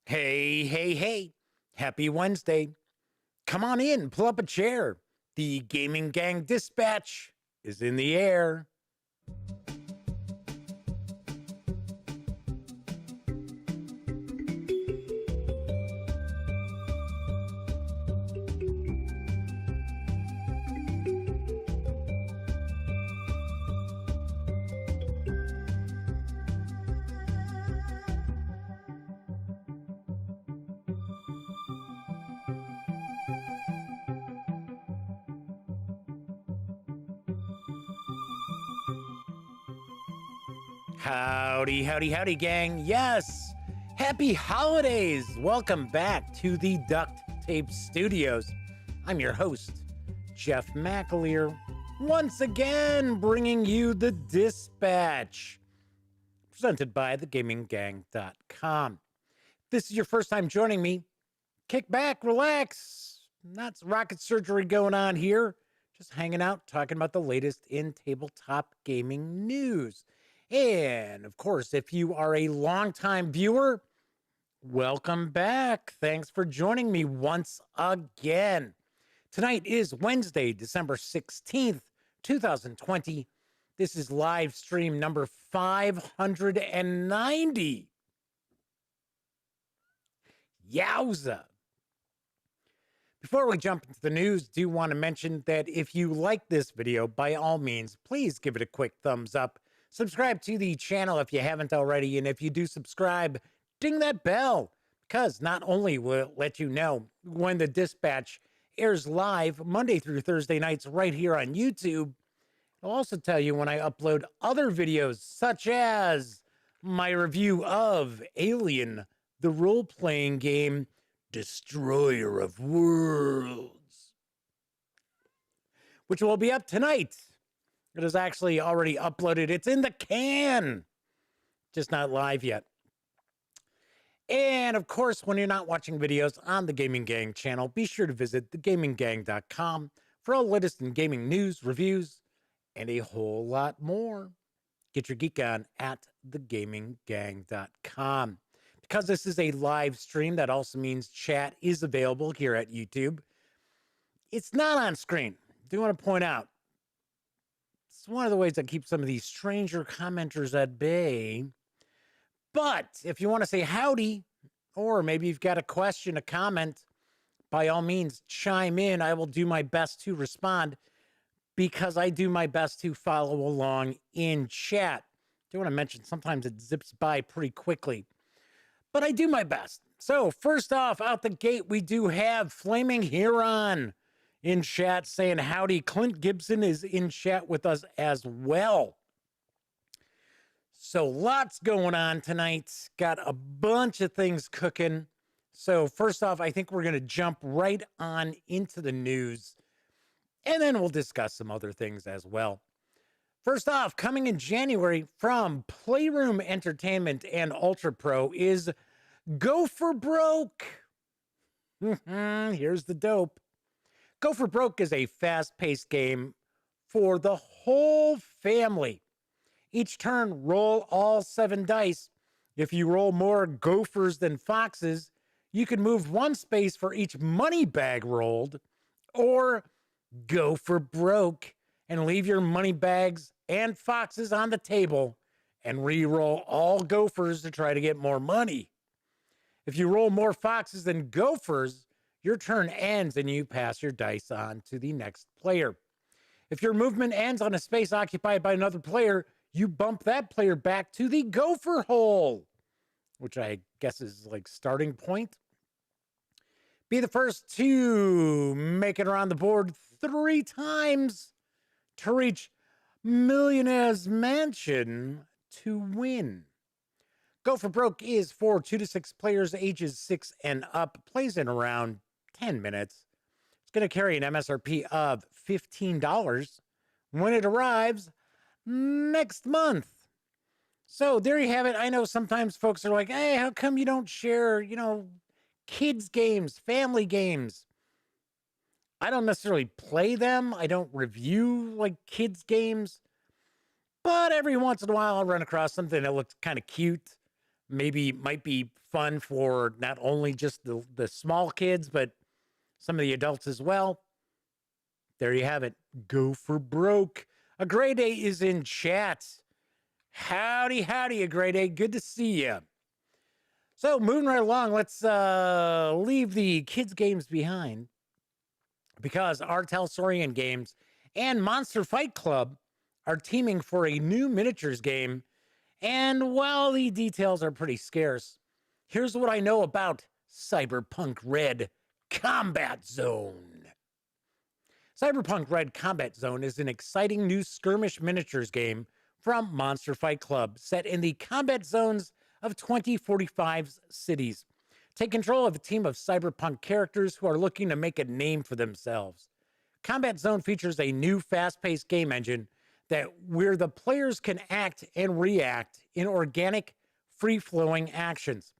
Hey, hey, hey. Happy Wednesday. Come on in, pull up a chair. The Gaming Gang Dispatch is in the air. Howdy, howdy, howdy, gang. Yes, happy holidays. Welcome back to the WTF Studios. I'm your host, Jeff McAleer, once again bringing you the Dispatch, presented by thegaminggang.com. If this is your first time joining me, kick back, relax. Not rocket surgery going on here. Just hanging out, talking about the latest in tabletop gaming news. And of course, if you are a longtime viewer, welcome back. Thanks for joining me once again. Tonight is Wednesday, December 16th, 2020. This is live stream number 590. Yowza. Before we jump into the news, do want to mention that if you like this video, by all means, please give it a quick thumbs up. Subscribe to the channel if you haven't already, and if you do subscribe, ding that bell, because not only will it let you know when the Dispatch airs live Monday through Thursday nights right here on YouTube, it'll also tell you when I upload other videos, such as my review of Alien, the role-playing game Destroyer of Worlds, which will be up tonight. It is actually already uploaded. It's in the can, just not live yet. And of course, when you're not watching videos on the Gaming Gang channel, be sure to visit thegaminggang.com for all the latest in gaming news, reviews, and a whole lot more. Get your geek on at thegaminggang.com. Because this is a live stream, that also means chat is available here at YouTube. It's not on screen. I do want to point out, it's one of the ways that keeps some of these stranger commenters at bay. But if you want to say howdy, or maybe you've got a question, a comment, by all means, chime in. I will do my best to respond because I do my best to follow along in chat. I do want to mention sometimes it zips by pretty quickly, but I do my best. So first off, out the gate, we do have Flaming Huron in chat saying howdy. Clint Gibson is in chat with us as well. So lots going on tonight. Got a bunch of things cooking. So first off, I think we're going to jump right on into the news, and then we'll discuss some other things as well. First off, coming in January from Playroom Entertainment and Ultra Pro is Go for Broke. Here's the dope. Go for Broke is a fast-paced game for the whole family. Each turn, roll all 7 dice. If you roll more gophers than foxes, you can move 1 space for each money bag rolled, or go for broke and leave your money bags and foxes on the table and re-roll all gophers to try to get more money. If you roll more foxes than gophers, your turn ends and you pass your dice on to the next player. If your movement ends on a space occupied by another player, you bump that player back to the gopher hole, which I guess is like starting point. Be the first to make it around the board 3 times to reach Millionaire's Mansion to win. Go for Broke is for 2 to 6 players ages 6 and up, plays in around 10 minutes. It's going to carry an MSRP of $15 when it arrives next month. So there you have it. I know sometimes folks are like, hey, how come you don't share, kids games, family games? I don't necessarily play them. I don't review like kids games, but every once in a while I'll run across something that looks kind of cute maybe might be fun for not only just the small kids, but some of the adults as well. There you have it. Go for broke. A grade A is in chat. Howdy, howdy, a grade A. Good to see you. So moving right along, let's leave the kids' games behind because our Talsorian Games and Monster Fight Club are teaming for a new miniatures game. And while the details are pretty scarce, here's what I know about Cyberpunk Red Combat Zone. Cyberpunk Red Combat Zone is an exciting new skirmish miniatures game from Monster Fight Club, set in the combat zones of 2045's cities. Take control of a team of cyberpunk characters who are looking to make a name for themselves. Combat Zone features a new fast-paced game engine where the players can act and react in organic, free-flowing actions.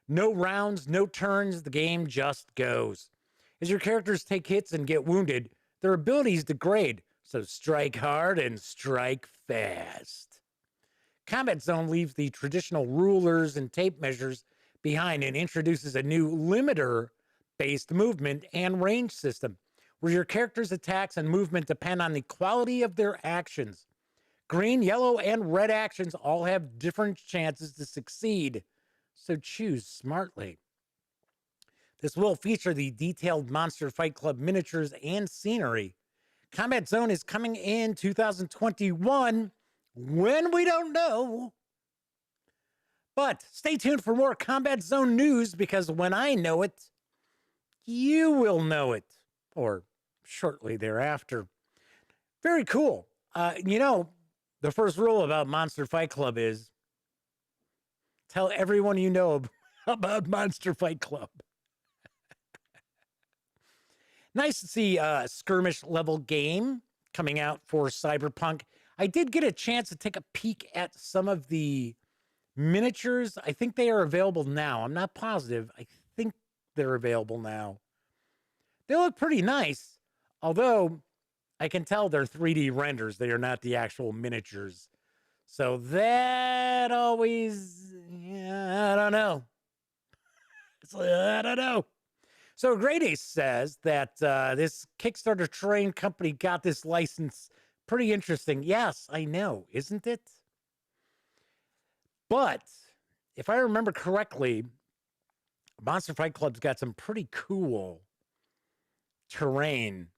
No rounds, no turns, the game just goes. As your characters take hits and get wounded, their abilities degrade, so strike hard and strike fast. Combat Zone leaves the traditional rulers and tape measures behind and introduces a new limiter-based movement and range system, where your character's attacks and movement depend on the quality of their actions. Green, yellow, and red actions all have different chances to succeed, so choose smartly. This will feature the detailed Monster Fight Club miniatures and scenery. Combat Zone is coming in 2021, when we don't know. But stay tuned for more Combat Zone news, because when I know it, you will know it, or shortly thereafter. Very cool. The first rule about Monster Fight Club is tell everyone you know about Monster Fight Club. Nice to see a skirmish level game coming out for Cyberpunk. I did get a chance to take a peek at some of the miniatures. I think they are available now. I'm not positive. I think they're available now. They look pretty nice, although I can tell they're 3D renders. They are not the actual miniatures. So that always, I don't know. I don't know. So Grade Ace says that this Kickstarter terrain company got this license. Pretty interesting. Yes, I know, isn't it? But if I remember correctly, Monster Fight Club's got some pretty cool terrain.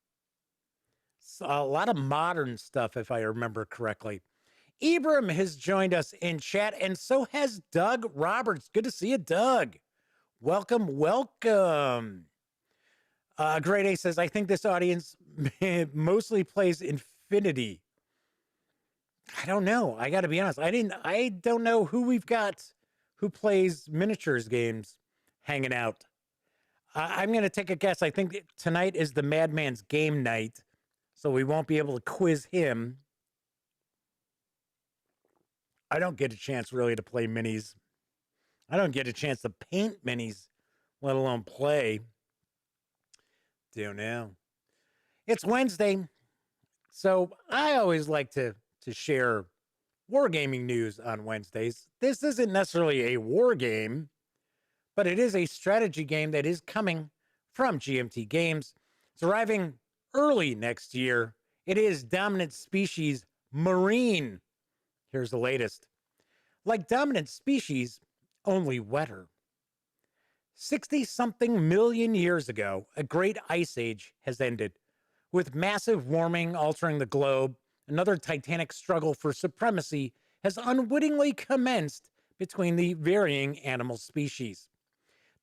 A lot of modern stuff, if I remember correctly. Ibram has joined us in chat, and so has Doug Roberts. Good to see you, Doug. Welcome, welcome. Grade A says, I think this audience mostly plays Infinity. I don't know. I got to be honest. I don't know who we've got who plays miniatures games hanging out. I'm going to take a guess. I think tonight is the Madman's game night, so we won't be able to quiz him. I don't get a chance really to play minis. I don't get a chance to paint minis, let alone play. Don't know. It's Wednesday, so I always like to share wargaming news on Wednesdays. This isn't necessarily a war game, but it is a strategy game that is coming from GMT Games. It's arriving early next year. It is Dominant Species Marine. Here's the latest. Like Dominant Species, only wetter. 60-something million years ago, a great ice age has ended. With massive warming altering the globe, another titanic struggle for supremacy has unwittingly commenced between the varying animal species.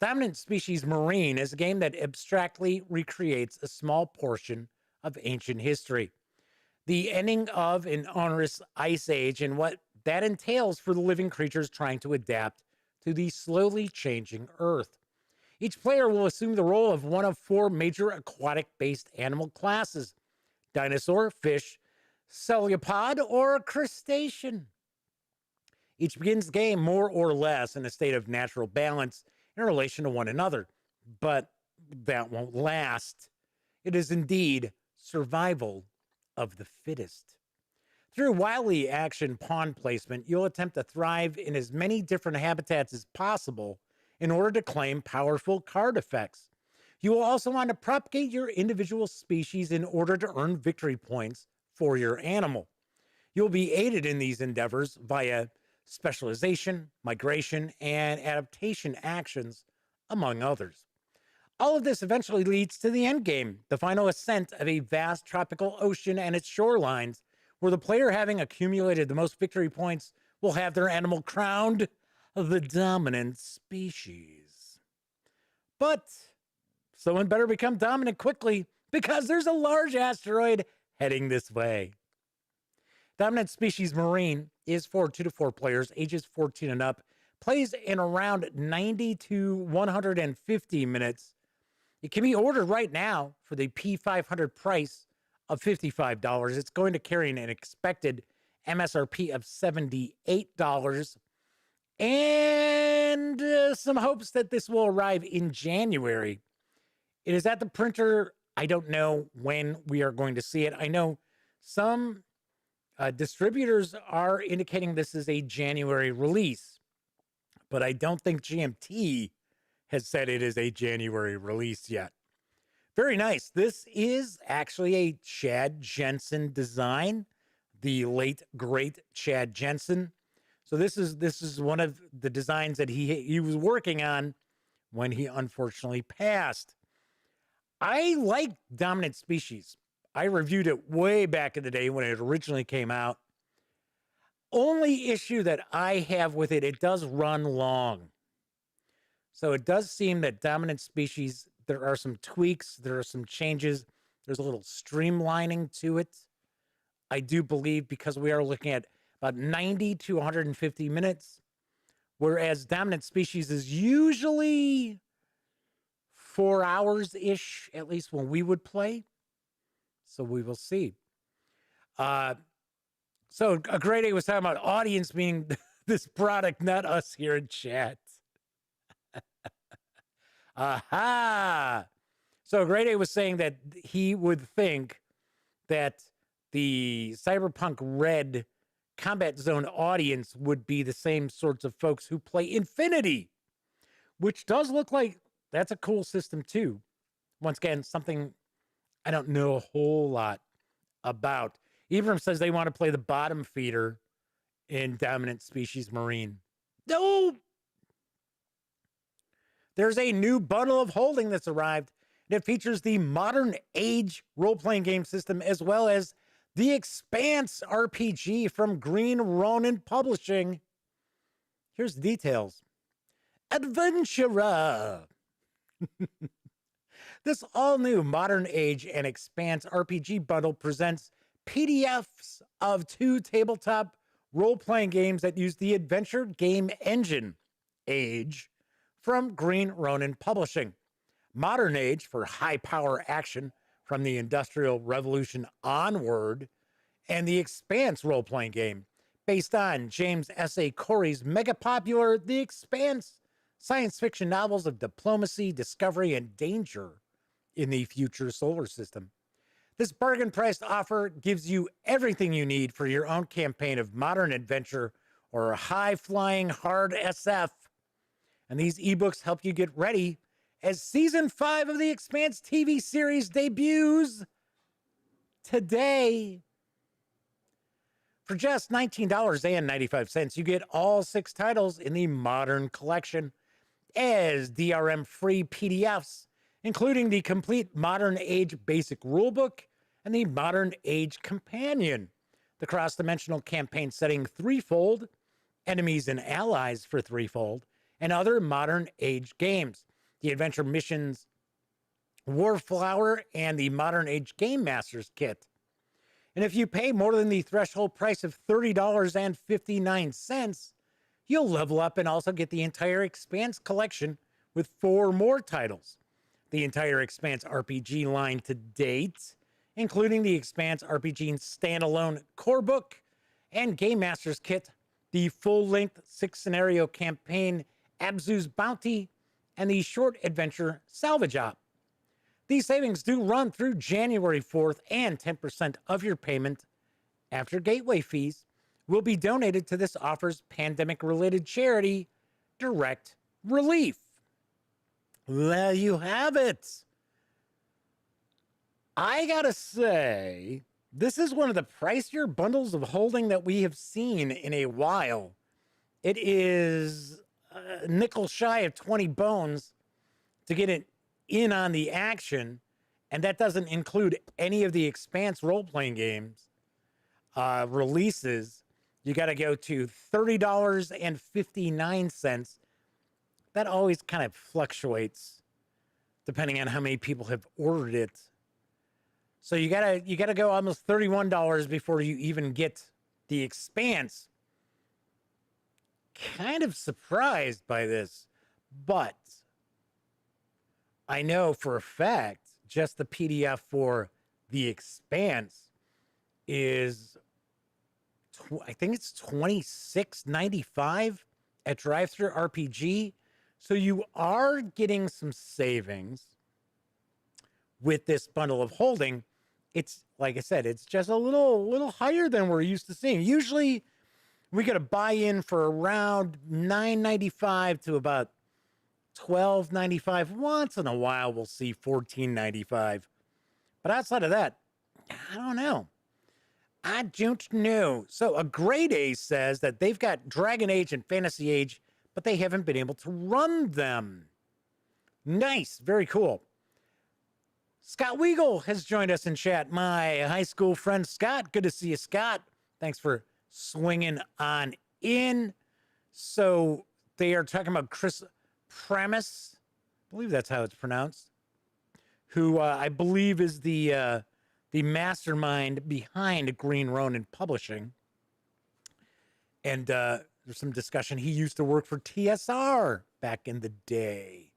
Dominant Species Marine is a game that abstractly recreates a small portion of ancient history. The ending of an onerous ice age and what that entails for the living creatures trying to adapt to the slowly changing Earth. Each player will assume the role of one of 4 major aquatic-based animal classes: dinosaur, fish, cephalopod, or crustacean. Each begins the game more or less in a state of natural balance in relation to one another, but that won't last. It is indeed survival of the fittest. Through wily action pawn placement, you'll attempt to thrive in as many different habitats as possible in order to claim powerful card effects. You will also want to propagate your individual species in order to earn victory points for your animal. You'll be aided in these endeavors via specialization, migration, and adaptation actions, among others. All of this eventually leads to the end game, the final ascent of a vast tropical ocean and its shorelines, where the player having accumulated the most victory points will have their animal crowned the dominant species. But someone better become dominant quickly, because there's a large asteroid heading this way. Dominant species Marine is for 2 to 4 players, ages 14 and up, plays in around 90 to 150 minutes. It can be ordered right now for the P500 price of $55. It's going to carry an expected MSRP of $78 and some hopes that this will arrive in January. It is at the printer. I don't know when we are going to see it. I know some distributors are indicating this is a January release, but I don't think GMT has said it is a January release yet. Very nice. This is actually a Chad Jensen design, the late great Chad Jensen. So this is one of the designs that he was working on when he unfortunately passed. I like Dominant Species. I reviewed it way back in the day when it originally came out. Only issue that I have with it, it does run long. So it does seem that Dominant Species, there are some tweaks, there are some changes, there's a little streamlining to it. I do believe, because we are looking at about 90 to 150 minutes, whereas Dominant Species is usually 4 hours-ish, at least when we would play. So we will see. So a great A was talking about audience meaning this product, not us here in chat. Aha! So Grade A was saying that he would think that the Cyberpunk Red Combat Zone audience would be the same sorts of folks who play Infinity, which does look like that's a cool system too. Once again, something I don't know a whole lot about. Ibram says they want to play the bottom feeder in Dominant Species Marine. No! There's a new bundle of holding that's arrived, and it features the Modern Age role-playing game system as well as the Expanse RPG from Green Ronin Publishing. Here's the details. Adventurer! This all-new Modern Age and Expanse RPG bundle presents PDFs of 2 tabletop role-playing games that use the adventure game engine, Age, from Green Ronin Publishing. Modern Age for high-power action from the Industrial Revolution onward, and the Expanse role-playing game, based on James S.A. Corey's mega-popular The Expanse science fiction novels of diplomacy, discovery, and danger in the future solar system. This bargain-priced offer gives you everything you need for your own campaign of modern adventure or high-flying hard SF. And these ebooks help you get ready as Season 5 of the Expanse TV series debuts today. For just $19.95, you get all 6 titles in the Modern Collection as DRM-free PDFs, including the complete Modern Age basic rulebook and the Modern Age Companion, the cross-dimensional campaign setting threefold, enemies and allies for threefold, and other Modern Age games, the Adventure Missions Warflower, and the Modern Age Game Masters Kit. And if you pay more than the threshold price of $30.59, you'll level up and also get the entire Expanse collection with 4 more titles. The entire Expanse RPG line to date, including the Expanse RPG standalone core book and Game Masters Kit, the full-length 6-scenario campaign Abzu's Bounty, and the short adventure Salvage Op. These savings do run through January 4th, and 10% of your payment after gateway fees will be donated to this offer's pandemic-related charity, Direct Relief. There you have it. I gotta say, this is one of the pricier bundles of holding that we have seen in a while. It is a nickel shy of 20 bones to get it in on the action, and that doesn't include any of the Expanse role-playing games releases. You got to go to $30.59. That always kind of fluctuates depending on how many people have ordered it. So you gotta go almost $31 before you even get the Expanse. Kind of surprised by this, but I know for a fact just the PDF for the Expanse is, I think it's $26.95 at Drive-Thru RPG. So you are getting some savings with this bundle of holding. It's, like I said, it's just a little higher than we're used to seeing. Usually we get a buy-in for around $9.95 to about $12.95. Once in a while we'll see $14.95. But outside of that, I don't know. I don't know. So a Grade A says that they've got Dragon Age and Fantasy Age, but they haven't been able to run them. Nice. Very cool. Scott Weigel has joined us in chat. My high school friend, Scott. Good to see you, Scott. Thanks for swinging on in. So they are talking about Chris Pramis. I believe that's how it's pronounced. Who I believe is the mastermind behind Green Ronin Publishing. And there's some discussion. He used to work for TSR back in the day.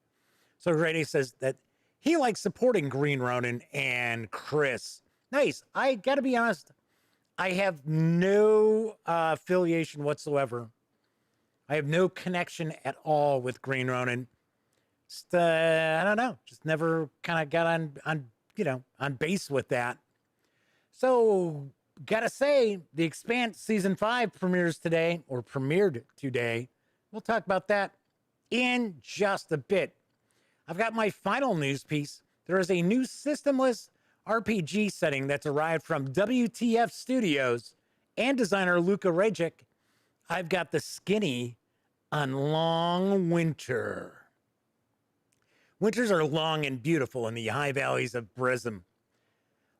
So Grady says that he likes supporting Green Ronin and Chris. Nice. I got to be honest. I have no affiliation whatsoever. I have no connection at all with Green Ronin. Just, I don't know. Just never kind of got on base with that. So, gotta say, The Expanse Season 5 premiered today. We'll talk about that in just a bit. I've got my final news piece. There is a new systemless RPG setting that's arrived from WTF Studios and designer Luka Rejic. I've got the skinny on Long Winter. Winters are long and beautiful in the high valleys of Brism.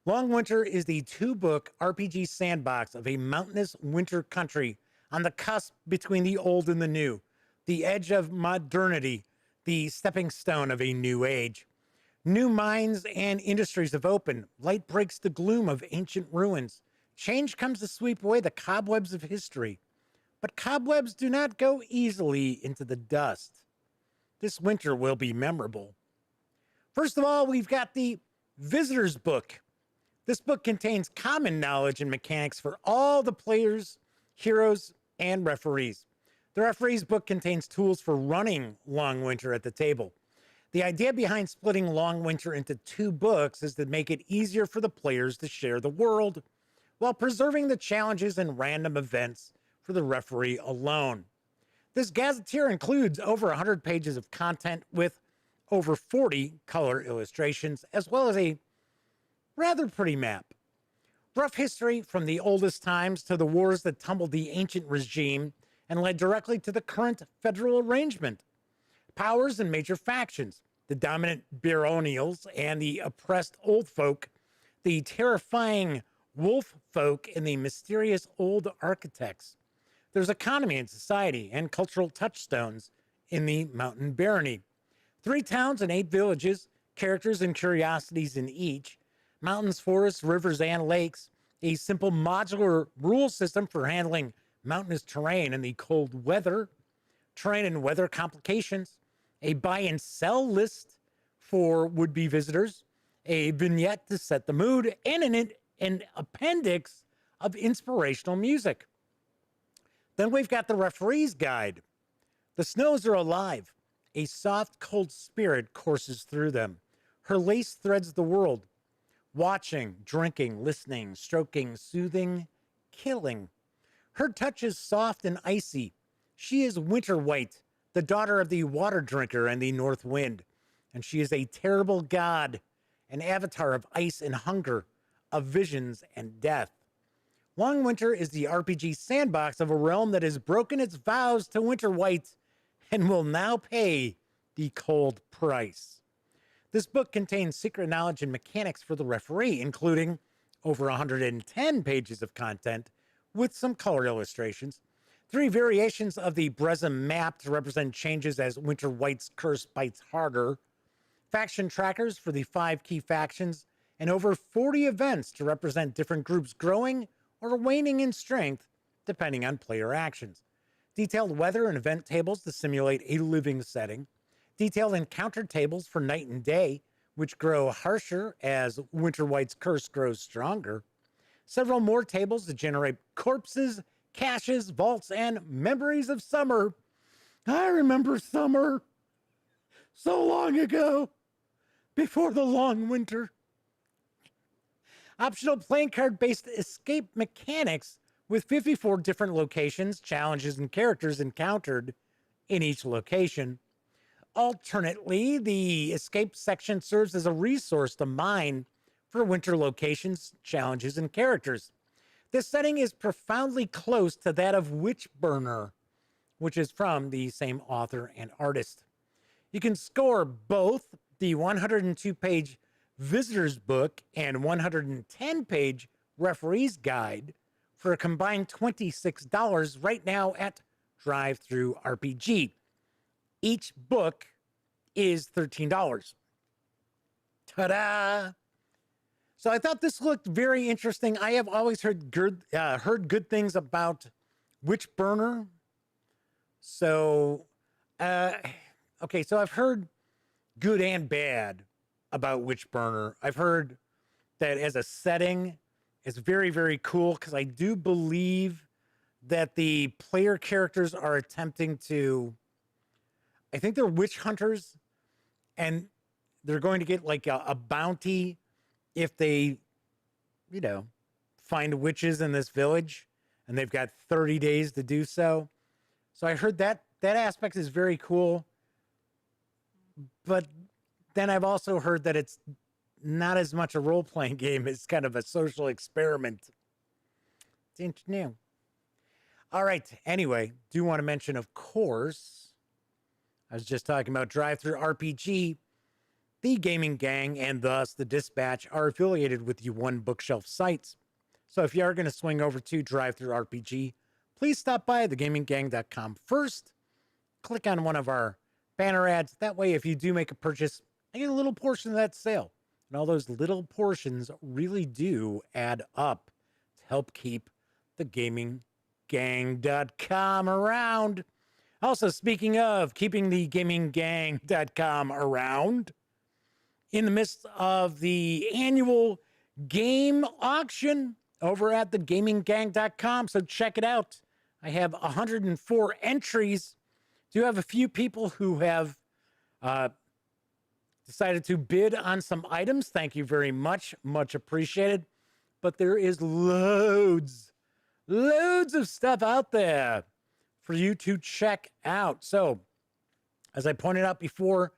Long Winter is the two-book RPG sandbox of a mountainous winter country on the cusp between the old and the new, the edge of modernity, the stepping stone of a new age. New mines and industries have opened. Light breaks the gloom of ancient ruins. Change comes to sweep away the cobwebs of history. But cobwebs do not go easily into the dust. This winter will be memorable. First of all, we've got the Visitor's Book. This book contains common knowledge and mechanics for all the players, heroes, and referees. The referee's book contains tools for running Long Winter at the table. The idea behind splitting Long Winter into two books is to make it easier for the players to share the world while preserving the challenges and random events for the referee alone. This gazetteer includes over 100 pages of content with over 40 color illustrations, as well as a rather pretty map. Rough history from the oldest times to the wars that tumbled the ancient regime and led directly to the current federal arrangement. Powers and major factions, the dominant baronials and the oppressed old folk, the terrifying wolf folk and the mysterious old architects. There's economy and society and cultural touchstones in the mountain barony. 3 towns and 8 villages, characters and curiosities in each, mountains, forests, rivers, and lakes, a simple modular rule system for handling mountainous terrain and the cold weather, terrain and weather complications, a buy and sell list for would-be visitors, a vignette to set the mood, and an appendix of inspirational music. Then we've got the referee's guide. The snows are alive. A soft, cold spirit courses through them. Her lace threads the world. Watching, drinking, listening, stroking, soothing, killing. Her touch is soft and icy. She is Winter White, the daughter of the water drinker and the north wind. And she is a terrible god, an avatar of ice and hunger, of visions and death. Long Winter is the RPG sandbox of a realm that has broken its vows to Winter White and will now pay the cold price. This book contains secret knowledge and mechanics for the referee, including over 110 pages of content with some color illustrations, 3 variations of the Brezum map to represent changes as Winter White's curse bites harder, faction trackers for the 5 key factions, and over 40 events to represent different groups growing or waning in strength depending on player actions. Detailed weather and event tables to simulate a living setting, detailed encounter tables for night and day, which grow harsher as Winter White's curse grows stronger, several more tables to generate corpses, caches, vaults, and memories of summer. I remember summer so long ago, before the long winter. Optional playing card-based escape mechanics with 54 different locations, challenges, and characters encountered in each location. Alternately, the escape section serves as a resource to mine for winter locations, challenges, and characters. This setting is profoundly close to that of Witchburner, which is from the same author and artist. You can score both the 102-page Visitor's Book and 110-page Referee's Guide for a combined $26 right now at Drive-Thru RPG. Each book is $13. Ta-da! So I thought this looked very interesting. I have always heard good things about Witchburner. So, okay, so I've heard good and bad about Witchburner. I've heard that as a setting, it's very, very cool because I do believe that the player characters are attempting to, I think they're witch hunters, and they're going to get like a bounty if they, you know, find witches in this village, and they've got 30 days to do so. So I heard that aspect is very cool. But then I've also heard that it's not as much a role-playing game. It's kind of a social experiment. Didn't you know? All right. Anyway, do want to mention, of course, I was just talking about Drive-Thru RPG. The Gaming Gang and thus the Dispatch are affiliated with the One Bookshelf sites. So if you are going to swing over to Drive-Thru RPG, please stop by thegaminggang.com first. Click on one of our banner ads. That way, if you do make a purchase, I get a little portion of that sale. And all those little portions really do add up to help keep thegaminggang.com around. Also, speaking of keeping thegaminggang.com around, in the midst of the annual game auction over at thegaminggang.com, so check it out. I have 104 entries. Do have a few people who have decided to bid on some items. Thank you very much. Much appreciated. But there is loads of stuff out there for you to check out. So, as I pointed out before,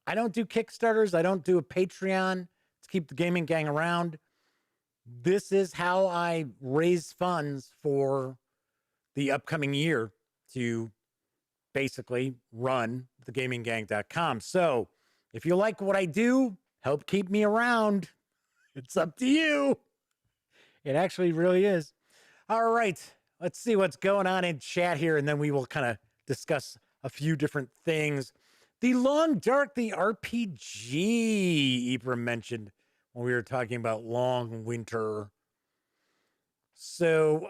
I don't do Kickstarters. I don't do a Patreon to keep the Gaming Gang around. This is how I raise funds for the upcoming year to basically run thegaminggang.com. So if you like what I do, help keep me around. It's up to you. It actually really is. All right. Let's see what's going on in chat here, and then we will kind of discuss a few different things. The Long Dark, the RPG, Ibram mentioned when we were talking about Long Winter. So,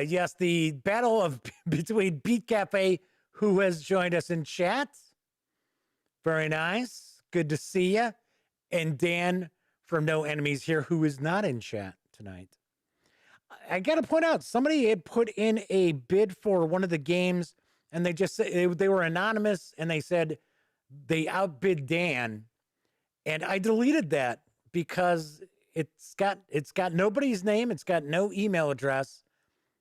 yes, the battle of between Beat Cafe, who has joined us in chat. Very nice. Good to see you. And Dan from No Enemies here, who is not in chat tonight. I got to point out, somebody had put in a bid for one of the games, and they just said they were anonymous, and they said they outbid Dan. And I deleted that because it's got nobody's name. It's got no email address.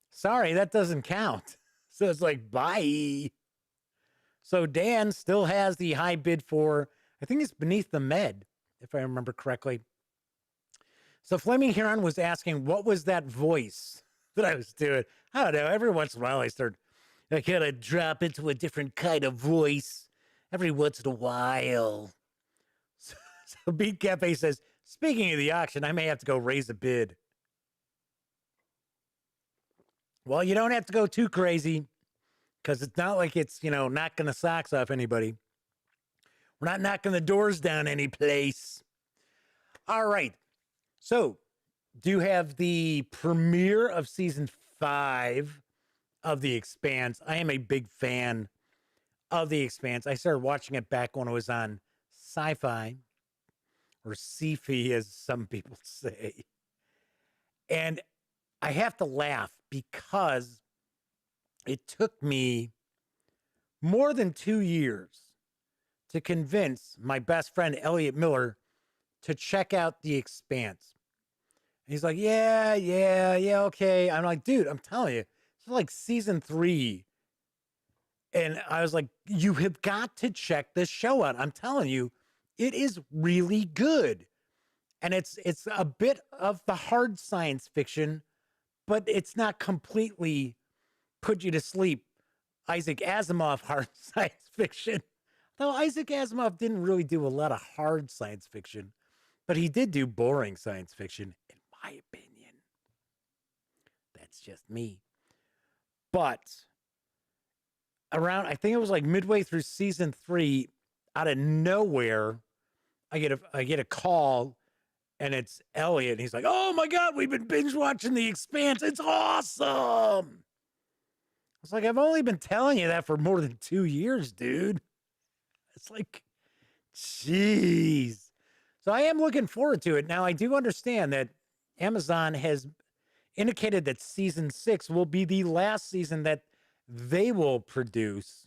Sorry, that doesn't count. So it's like, bye. So Dan still has the high bid for, I think it's Beneath the Med, if I remember correctly. So Flaming Heron was asking, what was that voice that I was doing? I don't know. Every once in a while, I kind of drop into a different kind of voice every once in a while. So Beat Cafe says, speaking of the auction, I may have to go raise a bid. Well, you don't have to go too crazy because it's not like it's, knocking the socks off anybody. We're not knocking the doors down any place. All right. So, do you have the premiere of season 5 of The Expanse? I am a big fan of The Expanse. I started watching it back when it was on Sci-Fi, or Sci-Fi, as some people say. And I have to laugh because it took me more than 2 years to convince my best friend, Elliot Miller, to check out The Expanse. And he's like, yeah, okay. I'm like, dude, I'm telling you, it's like season 3. And I was like, you have got to check this show out. I'm telling you, it is really good. And it's a bit of the hard science fiction, but it's not completely put you to sleep Isaac Asimov hard science fiction. Though Isaac Asimov didn't really do a lot of hard science fiction, but he did do boring science fiction, in my opinion. That's just me. But around, I think it was like midway through season 3, out of nowhere, I get a call, and it's Elliot. And he's like, "Oh my God, we've been binge watching The Expanse. It's awesome." I was like, "I've only been telling you that for more than 2 years, dude." It's like, jeez. So I am looking forward to it. Now, I do understand that Amazon has indicated that season 6 will be the last season that they will produce.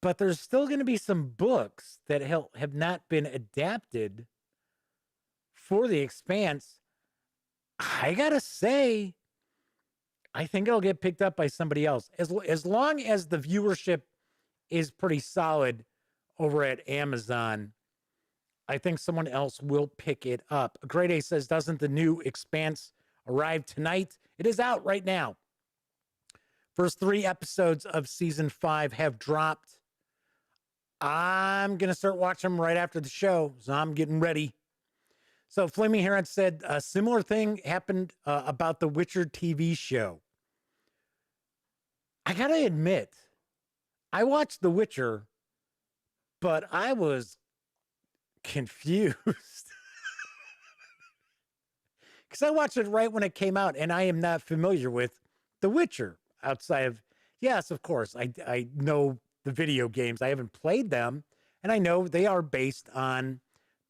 But there's still going to be some books that have not been adapted for The Expanse. I got to say, I think it'll get picked up by somebody else. As long as the viewership is pretty solid over at Amazon, I think someone else will pick it up. Great A says, doesn't the new Expanse arrive tonight? It is out right now. First 3 episodes of season 5 have dropped. I'm going to start watching them right after the show, so I'm getting ready. So Flaming Heron said a similar thing happened about the Witcher TV show. I got to admit, I watched The Witcher, but I was confused. Because I watched it right when it came out, and I am not familiar with The Witcher outside of, yes, of course, I know the video games. I haven't played them, and I know they are based on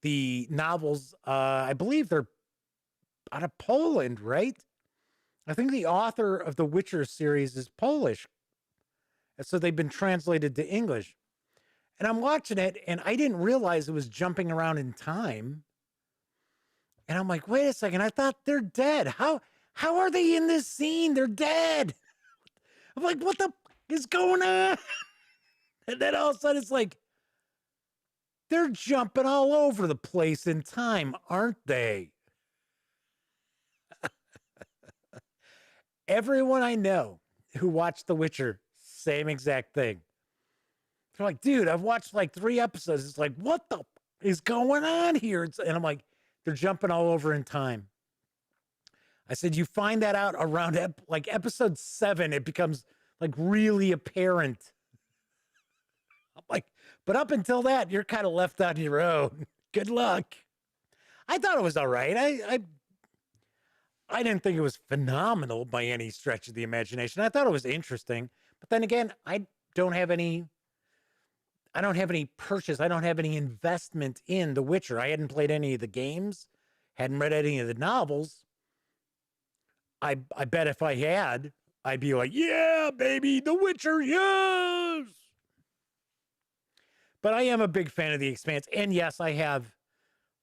the novels. I believe they're out of Poland, right? I think the author of the Witcher series is Polish. And so they've been translated to English. And I'm watching it, and I didn't realize it was jumping around in time. And I'm like, wait a second, I thought they're dead. How are they in this scene? They're dead. I'm like, what the is going on? And then all of a sudden it's like, they're jumping all over the place in time, aren't they? Everyone I know who watched The Witcher, same exact thing. They're like, dude, I've watched like 3 episodes. It's like, what the is going on here? And I'm like, they're jumping all over in time. I said, you find that out around like episode 7, it becomes like really apparent. I'm like, but up until that, you're kind of left on your own. Good luck. I thought it was all right. I didn't think it was phenomenal by any stretch of the imagination. I thought it was interesting. But then again, I don't have any purchase. I don't have any investment in The Witcher. I hadn't played any of the games, hadn't read any of the novels. I bet if I had, I'd be like, yeah, baby, The Witcher, yes. But I am a big fan of The Expanse. And yes, I have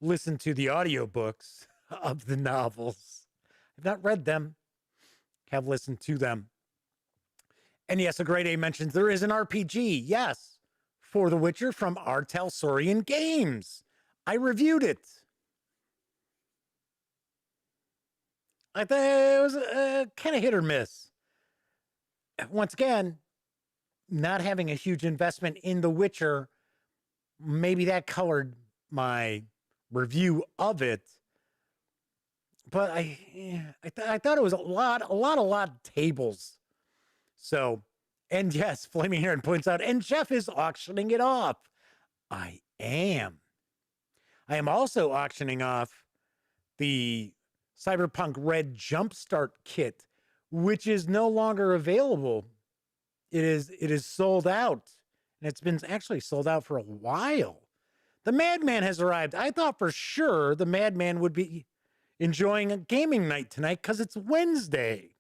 listened to the audiobooks of the novels. I've not read them, have listened to them. And yes, a Great A mentions there is an RPG, yes, for The Witcher from our Talsorian Games. I reviewed it. I thought it was kind of hit or miss. Once again, not having a huge investment in The Witcher, maybe that colored my review of it. But I thought it was a lot of tables. So, and yes, Flaming Heron points out, and Jeff is auctioning it off. I am. I am also auctioning off the Cyberpunk Red Jumpstart kit, which is no longer available. It is sold out, and it's been actually sold out for a while. The Madman has arrived. I thought for sure the Madman would be enjoying a gaming night tonight because it's Wednesday.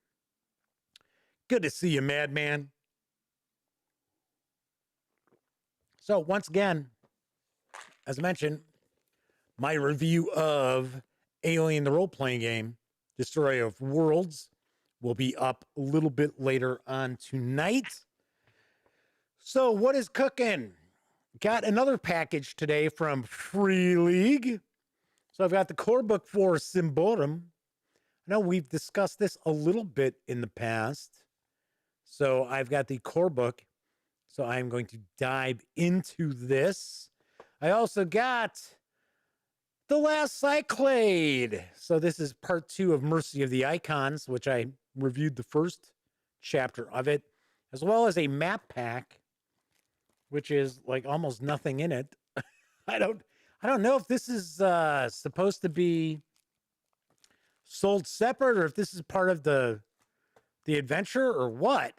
Good to see you, Madman. So once again, as I mentioned, my review of Alien the Role-Playing Game, Destroyer of Worlds, will be up a little bit later on tonight. So what is cooking? Got another package today from Free League. So I've got the core book for Symborum. I know we've discussed this a little bit in the past. So I've got the core book. So I'm going to dive into this. I also got The Last Cyclade. So this is part 2 of Mercy of the Icons, which I reviewed the first chapter of it, as well as a map pack, which is like almost nothing in it. I don't know if this is supposed to be sold separate or if this is part of the adventure or what.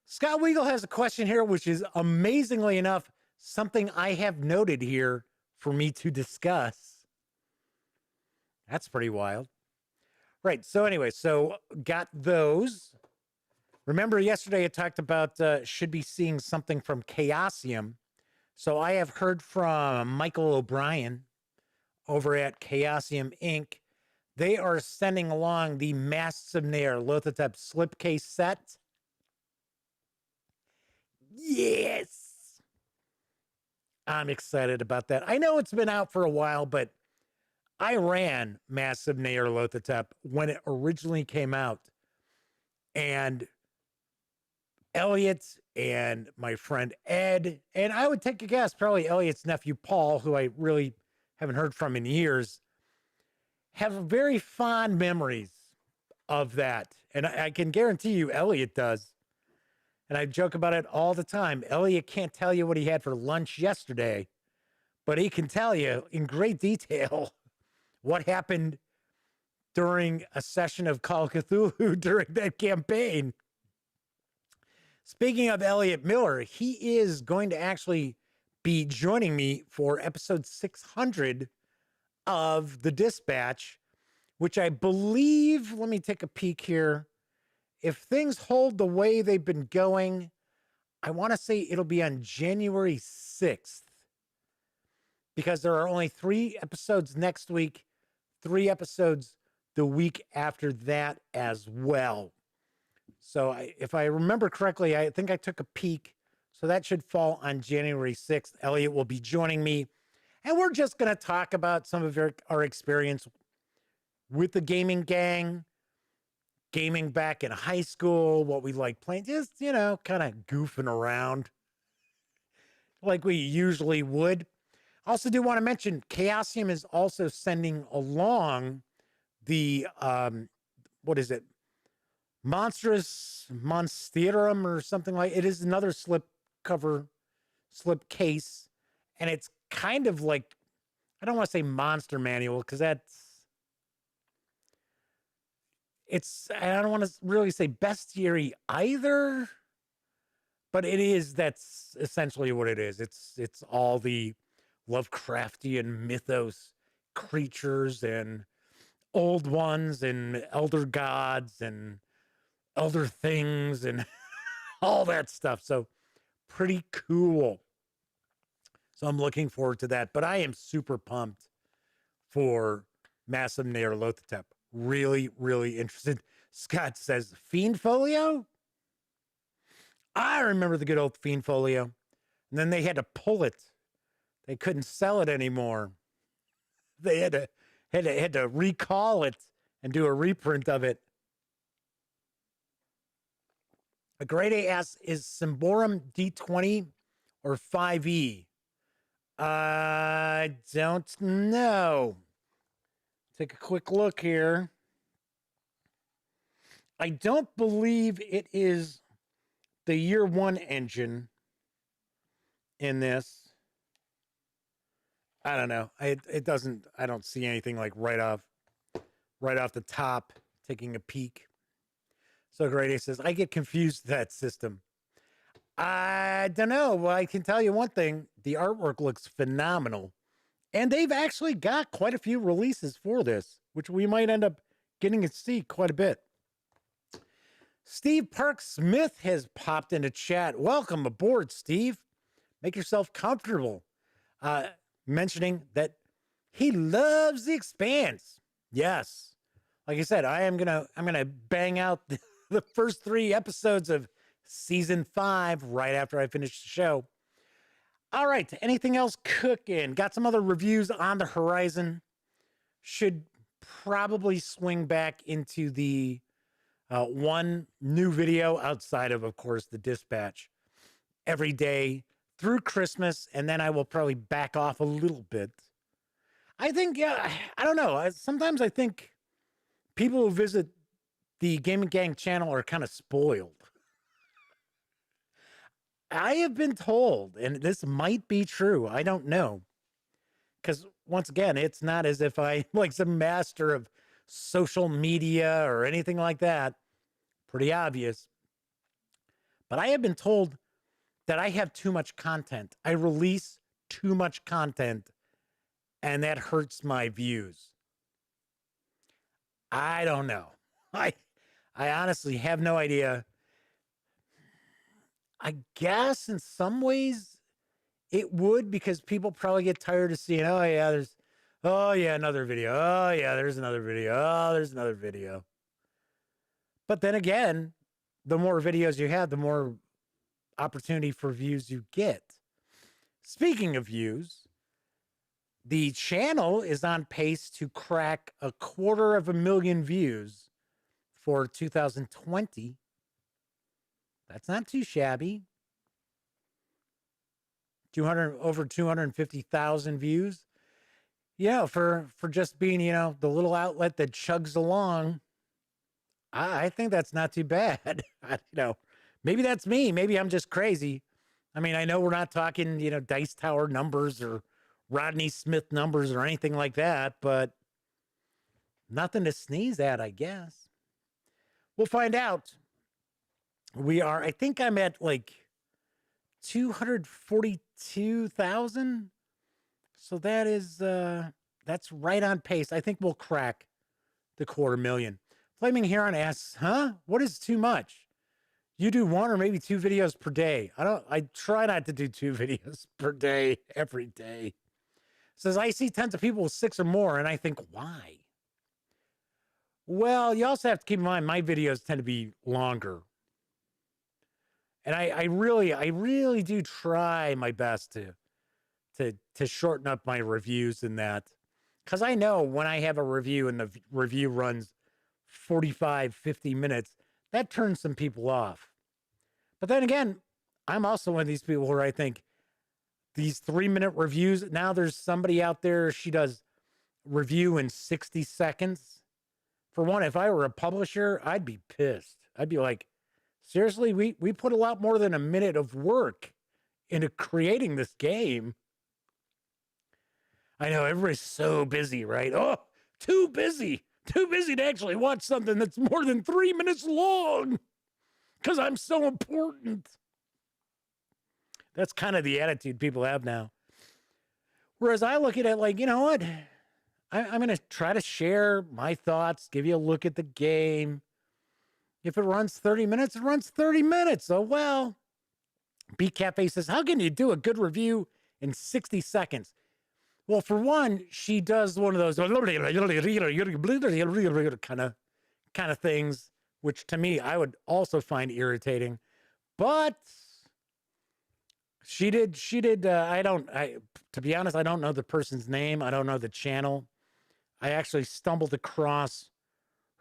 Scott Weagle has a question here, which is amazingly enough something I have noted here for me to discuss. That's pretty wild. Right. So anyway, so got those. Remember yesterday I talked about should be seeing something from Chaosium. So I have heard from Michael O'Brien over at Chaosium Inc. They are sending along the Masks of Nair Lothotep slipcase set. Yes. I'm excited about that. I know it's been out for a while, but I ran Masks of Nair Lothotep when it originally came out. And Elliot and my friend Ed, and I would take a guess, probably Elliot's nephew Paul, who I really haven't heard from in years, have very fond memories of that. And I can guarantee you Elliot does. And I joke about it all the time. Elliot can't tell you what he had for lunch yesterday, but he can tell you in great detail what happened during a session of Call of Cthulhu during that campaign. Speaking of Elliot Miller, he is going to actually be joining me for episode 600 of The Dispatch, which I believe, let me take a peek here. If things hold the way they've been going, I want to say it'll be on January 6th, because there are only 3 episodes next week, 3 episodes the week after that as well. So if I remember correctly, I think I took a peek. So that should fall on January 6th. Elliot will be joining me. And we're just going to talk about some of our experience with the gaming gang, gaming back in high school, what we like playing, just, you know, kind of goofing around like we usually would. I also do want to mention Chaosium is also sending along the, what is it? Monsterum or something like it is another slip case, and it's kind of like, I don't want to say monster manual because I don't want to really say bestiary either, but that's essentially what it is. It's all the Lovecraftian mythos creatures and old ones and elder gods and elder things and all that stuff. So pretty cool. So I'm looking forward to that. But I am super pumped for Massive Nyarlathotep. Really, really interested. Scott says, Fiend Folio? I remember the good old Fiend Folio. And then they had to pull it. They couldn't sell it anymore. They had to recall it and do a reprint of it. A grade A asks, is Symborum D20 or 5e? I don't know. Take a quick look here. I don't believe it is the year one engine in this. I don't know. It doesn't, I don't see anything like right off the top, taking a peek. So grade A says, I get confused with that system. I don't know. Well, I can tell you one thing. The artwork looks phenomenal. And they've actually got quite a few releases for this, which we might end up getting to see quite a bit. Steve Park Smith has popped into chat. Welcome aboard, Steve. Make yourself comfortable. Mentioning that he loves the Expanse. Yes. Like I said, I'm gonna bang out the first 3 episodes of season 5 right after I finish the show. All right, anything else cooking? Got some other reviews on the horizon. Should probably swing back into the one new video outside of course, the dispatch every day through Christmas, and then I will probably back off a little bit. I think, yeah, I don't know. Sometimes I think people who visit the Gaming Gang channel are kind of spoiled. I have been told, and this might be true, I don't know. Because once again, it's not as if I'm like some master of social media or anything like that. Pretty obvious. But I have been told that I have too much content. I release too much content, and that hurts my views. I don't know. I honestly have no idea. I guess in some ways it would, because people probably get tired of seeing, oh yeah, another video. Oh yeah, there's another video. Oh, there's another video. But then again, the more videos you have, the more opportunity for views you get. Speaking of views, the channel is on pace to crack 250,000 views for 2020. That's not too shabby. Over 250,000 views. Yeah, for just being, the little outlet that chugs along, I think that's not too bad. Maybe that's me. Maybe I'm just crazy. I mean, I know we're not talking, Dice Tower numbers or Rodney Smith numbers or anything like that, but nothing to sneeze at, I guess. We'll find out. I think I'm at like 242,000. So that is, that's right on pace. I think we'll crack the 250,000. Flaming Heron asks, what is too much? You do 1 or maybe 2 videos per day. I try not to do 2 videos per day every day. Says, I see tons of people with 6 or more, and I think, why? Well, you also have to keep in mind, my videos tend to be longer. And I really do try my best to shorten up my reviews in that. Because I know when I have a review and the review runs 45, 50 minutes, that turns some people off. But then again, I'm also one of these people where I think these 3-minute reviews, now there's somebody out there, she does review in 60 seconds. For one, if I were a publisher, I'd be pissed. I'd be like, seriously, we put a lot more than a minute of work into creating this game. I know everybody's so busy, right? Oh, too busy to actually watch something that's more than 3 minutes long because I'm so important. That's kind of the attitude people have now. Whereas I look at it like, you know what? I'm going to try to share my thoughts, give you a look at the game. If it runs 30 minutes, it runs 30 minutes. Oh, well. B Cafe says, how can you do a good review in 60 seconds. Well, for one, she does one of those kind of things, which to me, I would also find irritating. But she did, to be honest, I don't know the person's name. I don't know the channel. I actually stumbled across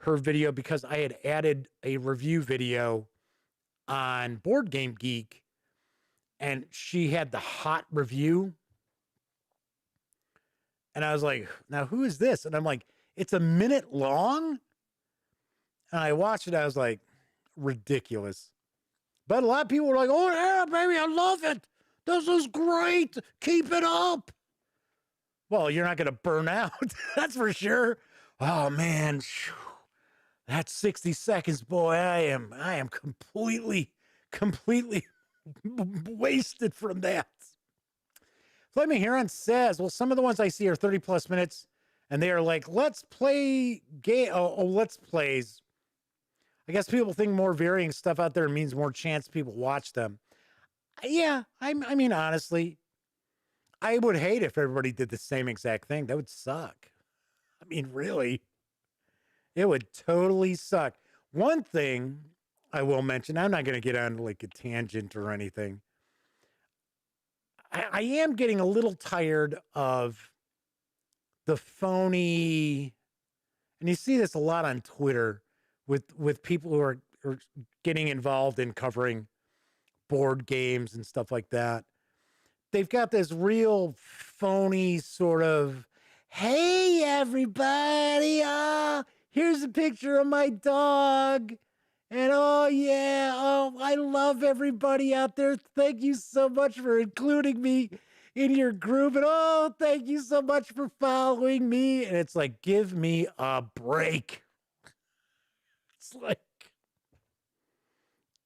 her video because I had added a review video on Board Game Geek, and she had the hot review. And I was like, now who is this? And I'm like, it's a minute long. And I watched it. I was like, ridiculous. But a lot of people were like, oh, yeah, baby, I love it. This is great. Keep it up. Well, you're not going to burn out. That's for sure. Oh, man. That's 60 seconds, boy. I am completely wasted from that. Flaming Heron says, well, some of the ones I see are 30 plus minutes, and they are like, let's play game. Oh, let's plays. I guess people think more varying stuff out there means more chance people watch them. Yeah, I mean, honestly, I would hate if everybody did the same exact thing. That would suck. I mean, really, it would totally suck. One thing I will mention, I'm not going to get on like a tangent or anything. I am getting a little tired of the phony, and you see this a lot on Twitter with people who are getting involved in covering board games and stuff like that. They've got this real phony sort of, hey, everybody, here's a picture of my dog. And oh, yeah, oh, I love everybody out there. Thank you so much for including me in your group. And oh, thank you so much for following me. And it's like, give me a break. It's like,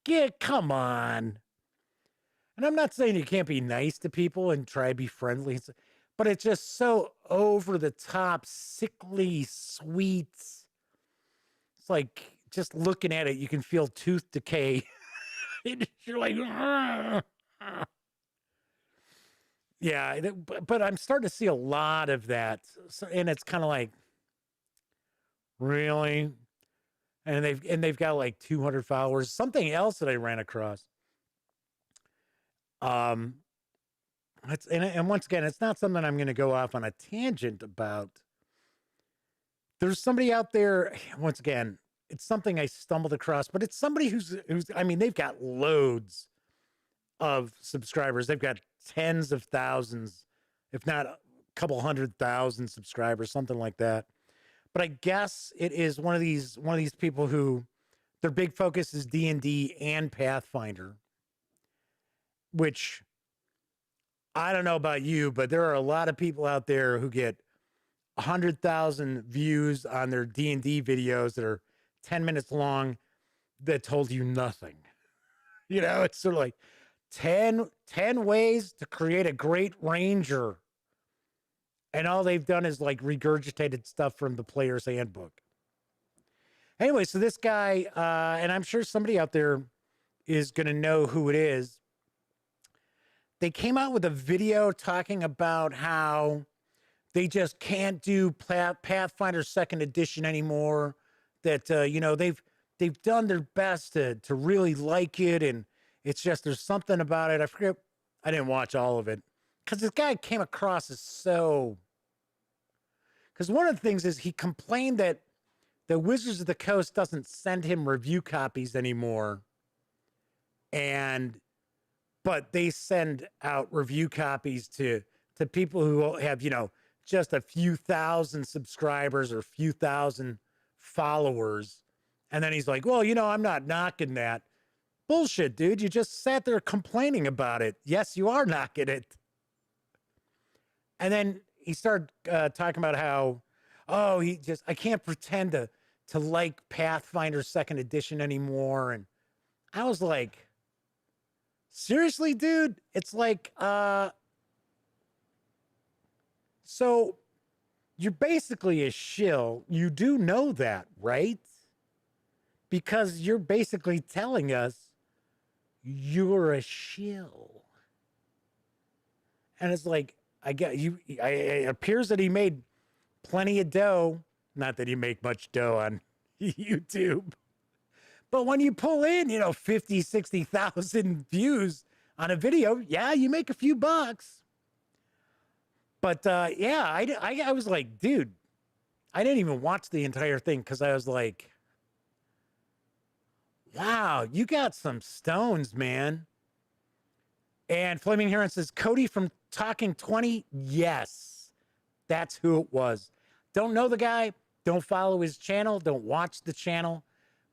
yeah, come on. And I'm not saying you can't be nice to people and try to be friendly, but it's just so over the top, sickly, sweet. It's like, just looking at it, you can feel tooth decay. You're like, yeah, but I'm starting to see a lot of that. So, and it's kind of like, really? And they've got like 200 followers. Something else that I ran across. And once again, it's not something I'm going to go off on a tangent about. There's somebody out there, once again, it's something I stumbled across, but it's somebody who's, I mean, they've got loads of subscribers. They've got tens of thousands, if not a couple 100,000 subscribers, something like that. But I guess it is one of these people who their big focus is D&D and Pathfinder, which I don't know about you, but there are a lot of people out there who get 100,000 views on their D&D videos that are 10 minutes long that told you nothing. You know, it's sort of like 10 ways to create a great ranger. And all they've done is like regurgitated stuff from the player's handbook. Anyway, so this guy, and I'm sure somebody out there is going to know who it is. They came out with a video talking about how they just can't do Pathfinder 2nd edition anymore. That, you know, they've done their best to really like it. And it's just, there's something about it. I forget, I didn't watch all of it. Because this guy came across as so... Because one of the things is he complained that the Wizards of the Coast doesn't send him review copies anymore. But they send out review copies to people who have, you know, just a few thousand subscribers or a few thousand followers. And then he's like, well, you know, I'm not knocking that. Bullshit, dude. You just sat there complaining about it. Yes, you are knocking it. And then he started talking about how, oh, I can't pretend to like Pathfinder 2nd edition anymore. And I was like, seriously, dude? It's like, so you're basically a shill. You do know that, right? Because you're basically telling us you're a shill. And it's like, it appears that he made plenty of dough. Not that you make much dough on YouTube, but when you pull in, 50, 60,000 views on a video, yeah, you make a few bucks. But yeah, I was like, dude, I didn't even watch the entire thing because I was like, wow, you got some stones, man. And Flaming Heron says, Cody from Talking 20? Yes, that's who it was. Don't know the guy, don't follow his channel, don't watch the channel,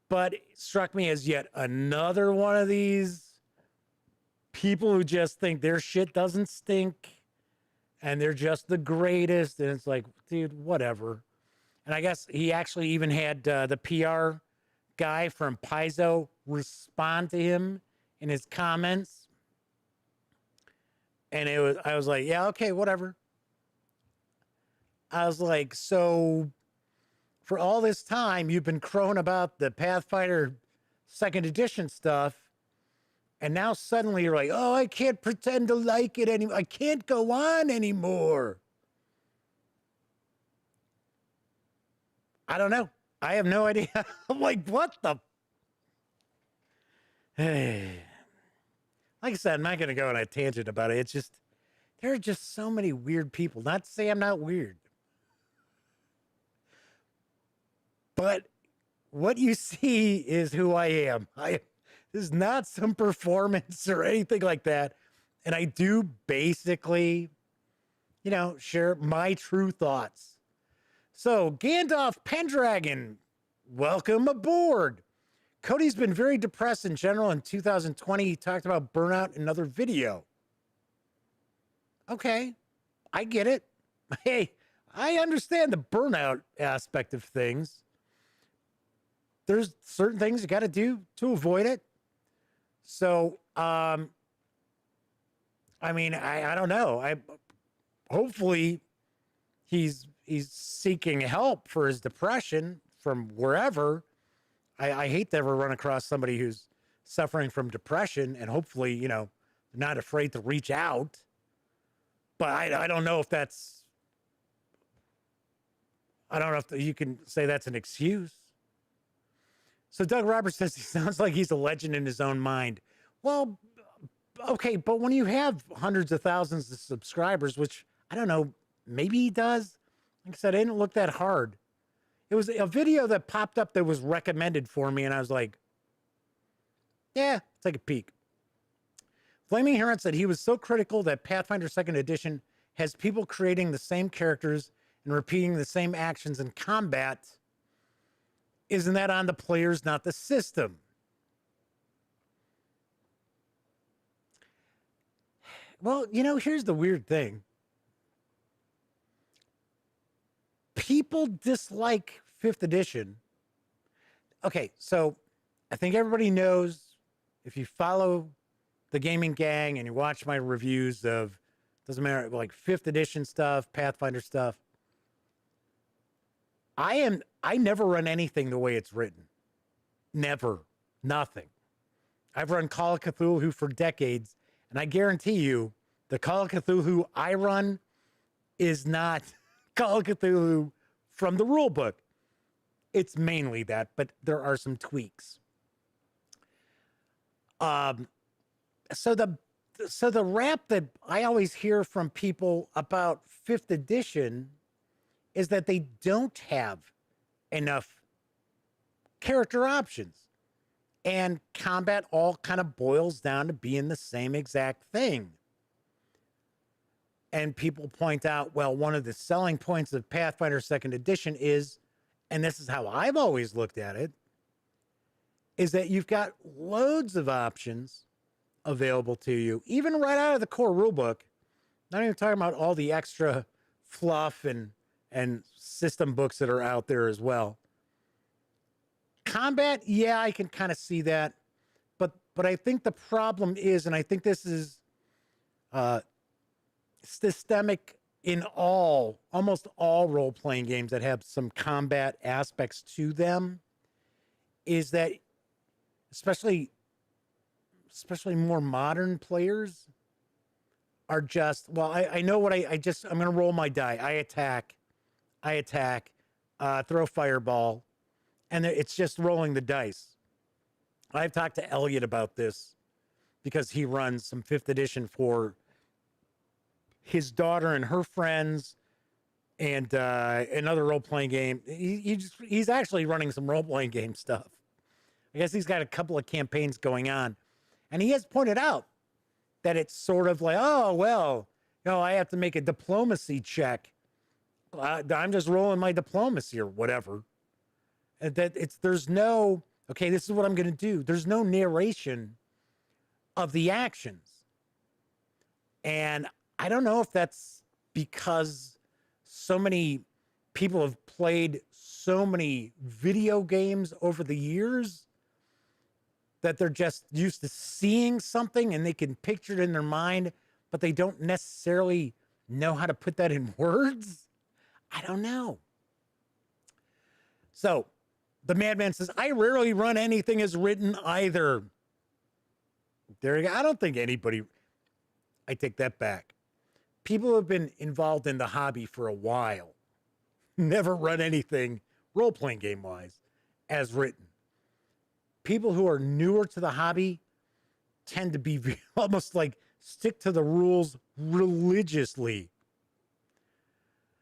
but it struck me as yet another one of these people who just think their shit doesn't stink and they're just the greatest. And it's like, dude, whatever. And I guess he actually even had the PR guy from Paizo respond to him in his comments. And I was like, yeah, okay, whatever. I was like, so for all this time, you've been crowing about the Pathfinder 2nd edition stuff. And now suddenly you're like, oh, I can't pretend to like it anymore. I can't go on anymore. I don't know. I have no idea. I'm like, what the? Hey. Like I said, I'm not going to go on a tangent about it. It's just, there are just so many weird people. Not to say I'm not weird. But what you see is who I am. This is not some performance or anything like that. And I do basically, share my true thoughts. So Gandalf Pendragon, welcome aboard. Cody's been very depressed in general. In 2020, he talked about burnout in another video. Okay, I get it. Hey, I understand the burnout aspect of things. There's certain things you got to do to avoid it. So, I mean, I don't know. Hopefully he's seeking help for his depression from wherever. I hate to ever run across somebody who's suffering from depression, and hopefully, they're not afraid to reach out. But I don't know if that's, I don't know if you can say that's an excuse. So Doug Roberts says he sounds like he's a legend in his own mind. Well, okay, but when you have hundreds of thousands of subscribers, which I don't know, maybe he does. Like I said, I didn't look that hard. It was a video that popped up that was recommended for me, and I was like, yeah, take a peek. Flaming Heron said he was so critical that Pathfinder 2nd Edition has people creating the same characters and repeating the same actions in combat. Isn't that on the players, not the system? Well, here's the weird thing. People dislike 5th edition. Okay, so I think everybody knows, if you follow the gaming gang and you watch my reviews of, doesn't matter, like 5th edition stuff, Pathfinder stuff, I never run anything the way it's written. Never. Nothing. I've run Call of Cthulhu for decades, and I guarantee you the Call of Cthulhu I run is not Call of Cthulhu from the rule book. It's mainly that, but there are some tweaks. So the rap that I always hear from people about 5th edition is that they don't have enough character options. And combat all kind of boils down to being the same exact thing. And people point out, well, one of the selling points of Pathfinder 2nd Edition is, and this is how I've always looked at it, is that you've got loads of options available to you, even right out of the core rulebook. Not even talking about all the extra fluff and system books that are out there as well. Combat, yeah, I can kind of see that. But I think the problem is, and I think this is systemic in almost all role-playing games that have some combat aspects to them, is that especially more modern players are just, well, I know what I'm going to roll my die. I attack, throw fireball, and it's just rolling the dice. I've talked to Elliot about this because he runs some 5th edition for his daughter and her friends and another role-playing game. He's actually running some role-playing game stuff. I guess he's got a couple of campaigns going on. And he has pointed out that it's sort of like, oh, well, I have to make a diplomacy check. I'm just rolling my diplomacy or whatever. And there's no, okay, this is what I'm going to do. There's no narration of the actions. And I don't know if that's because so many people have played so many video games over the years that they're just used to seeing something and they can picture it in their mind, but they don't necessarily know how to put that in words. I don't know. So the Madman says, I rarely run anything as written either. There you go. I don't think anybody, I take that back. People have been involved in the hobby for a while. Never run anything role-playing game-wise as written. People who are newer to the hobby tend to be almost like stick to the rules religiously.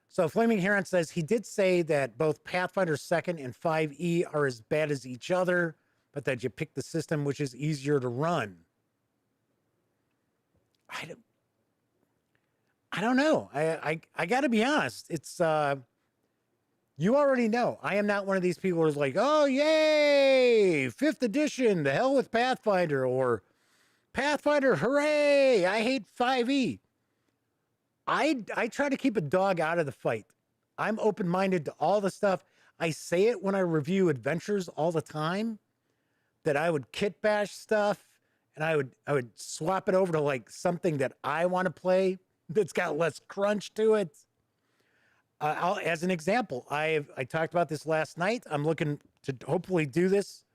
So Flaming Heron says he did say that both Pathfinder 2nd and 5e are as bad as each other, but that you pick the system which is easier to run. I don't know. I got to be honest. It's you already know. I am not one of these people who's like, oh, yay, 5th edition, the hell with Pathfinder, or Pathfinder, hooray, I hate 5e. I try to keep a dog out of the fight. I'm open-minded to all the stuff. I say it when I review adventures all the time, that I would kit bash stuff, and I would swap it over to like something that I want to play that's got less crunch to it. As an example, I talked about this last night. I'm looking to hopefully do this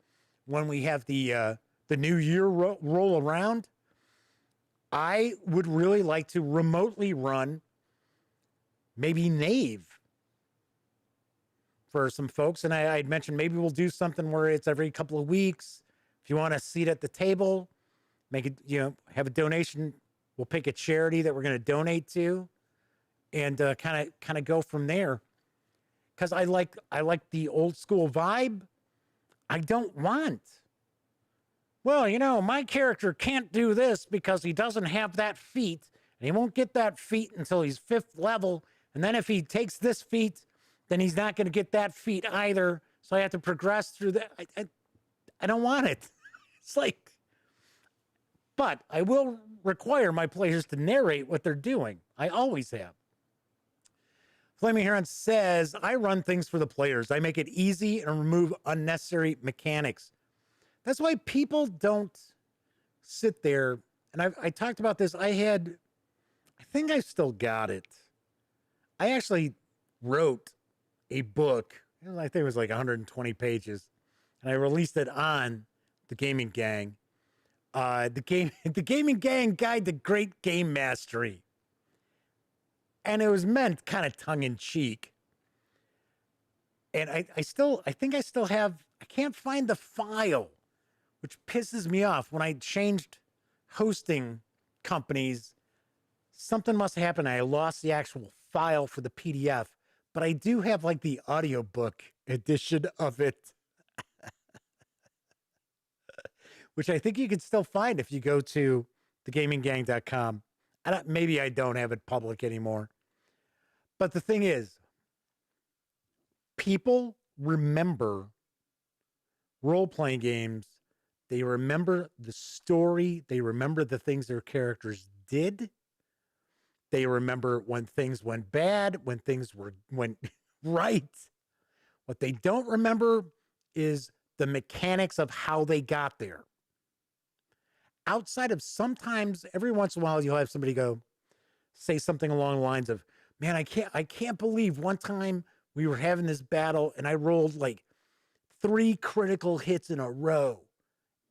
when we have the new year roll around. I would really like to remotely run maybe Knave for some folks. And I'd mentioned maybe we'll do something where it's every couple of weeks. If you want a seat at the table, make it, have a donation. We'll pick a charity that we're going to donate to and kind of go from there. Because I like the old school vibe. I don't want, well, my character can't do this because he doesn't have that feat, and he won't get that feat until he's 5th level. And then if he takes this feat, then he's not going to get that feat either. So I have to progress through that. I don't want it. It's like, but I will require my players to narrate what they're doing. I always have. Flaming Heron says, I run things for the players. I make it easy and remove unnecessary mechanics. That's why people don't sit there. And I talked about this. I think I still got it. I actually wrote a book. I think it was like 120 pages. And I released it on the Gaming Gang. The Gaming Gang Guide to Great Game Mastery. And it was meant kind of tongue-in-cheek. And I think I still have, I can't find the file, which pisses me off. When I changed hosting companies, something must have happened. I lost the actual file for the PDF, but I do have like the audiobook edition of it, which I think you can still find if you go to thegaminggang.com. Maybe I don't have it public anymore. But the thing is, people remember role-playing games. They remember the story. They remember the things their characters did. They remember when things went bad, when things went right. What they don't remember is the mechanics of how they got there. Outside of sometimes, every once in a while, you'll have somebody say something along the lines of, man, I can't believe one time we were having this battle and I rolled like 3 critical hits in a row.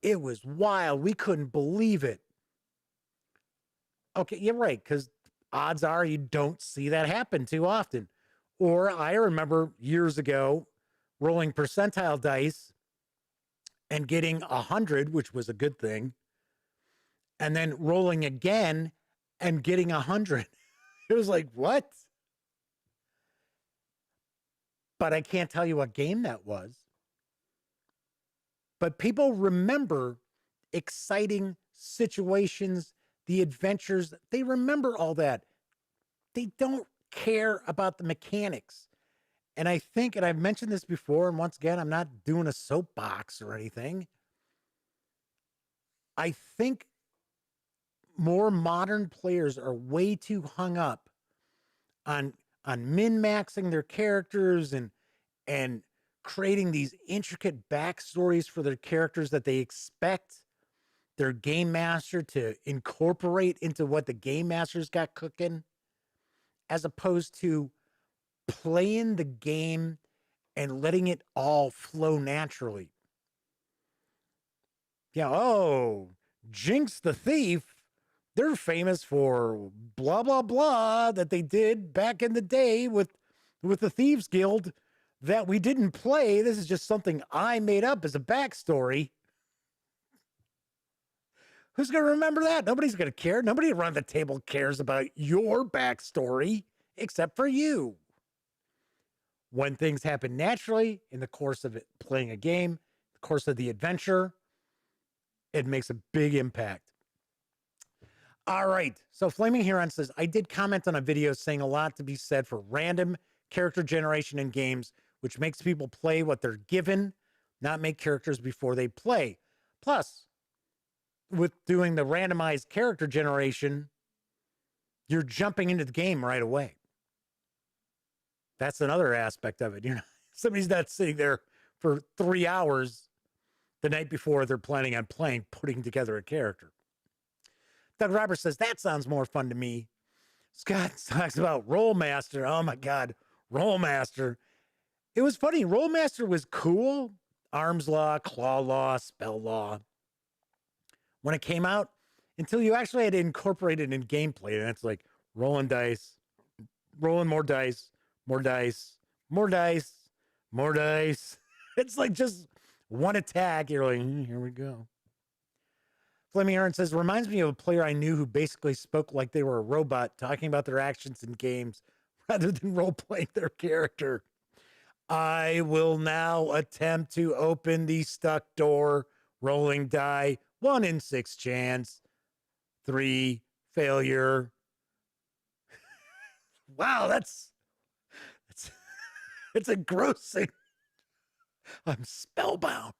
It was wild. We couldn't believe it. Okay, you're right, because odds are you don't see that happen too often. Or I remember years ago rolling percentile dice and getting 100, which was a good thing, and then rolling again and getting 100. It was like, what? But I can't tell you what game that was. But people remember exciting situations, the adventures. They remember all that. They don't care about the mechanics. And I think, and I've mentioned this before, and once again, I'm not doing a soapbox or anything. I think more modern players are way too hung up on min-maxing their characters and creating these intricate backstories for their characters that they expect their game master to incorporate into what the game master's got cooking, as opposed to playing the game and letting it all flow naturally. Yeah, oh, Jinx the Thief, they're famous for blah, blah, blah that they did back in the day with the Thieves Guild that we didn't play. This is just something I made up as a backstory. Who's going to remember that? Nobody's going to care. Nobody around the table cares about your backstory except for you. When things happen naturally in the course of it, playing a game, the course of the adventure, it makes a big impact. All right. So Flaming Heron says, I did comment on a video saying a lot to be said for random character generation in games, which makes people play what they're given, not make characters before they play. Plus, with doing the randomized character generation, you're jumping into the game right away. That's another aspect of it. You know, somebody's not sitting there for 3 hours the night before they're planning on playing, putting together a character. Doug Roberts says, that sounds more fun to me. Scott talks about Rollmaster. Oh my God, Rollmaster. It was funny. Rollmaster was cool. Arms law, claw law, spell law. When it came out, until you actually had to incorporate it in gameplay. And it's like rolling dice, rolling more dice, more dice, more dice, more dice. It's like just one attack. You're like, here we go. Fleming Aaron says, reminds me of a player I knew who basically spoke like they were a robot, talking about their actions in games rather than role-playing their character. I will now attempt to open the stuck door, rolling die, 1 in 6 chance, 3 failure. Wow, that's it's engrossing. I'm spellbound.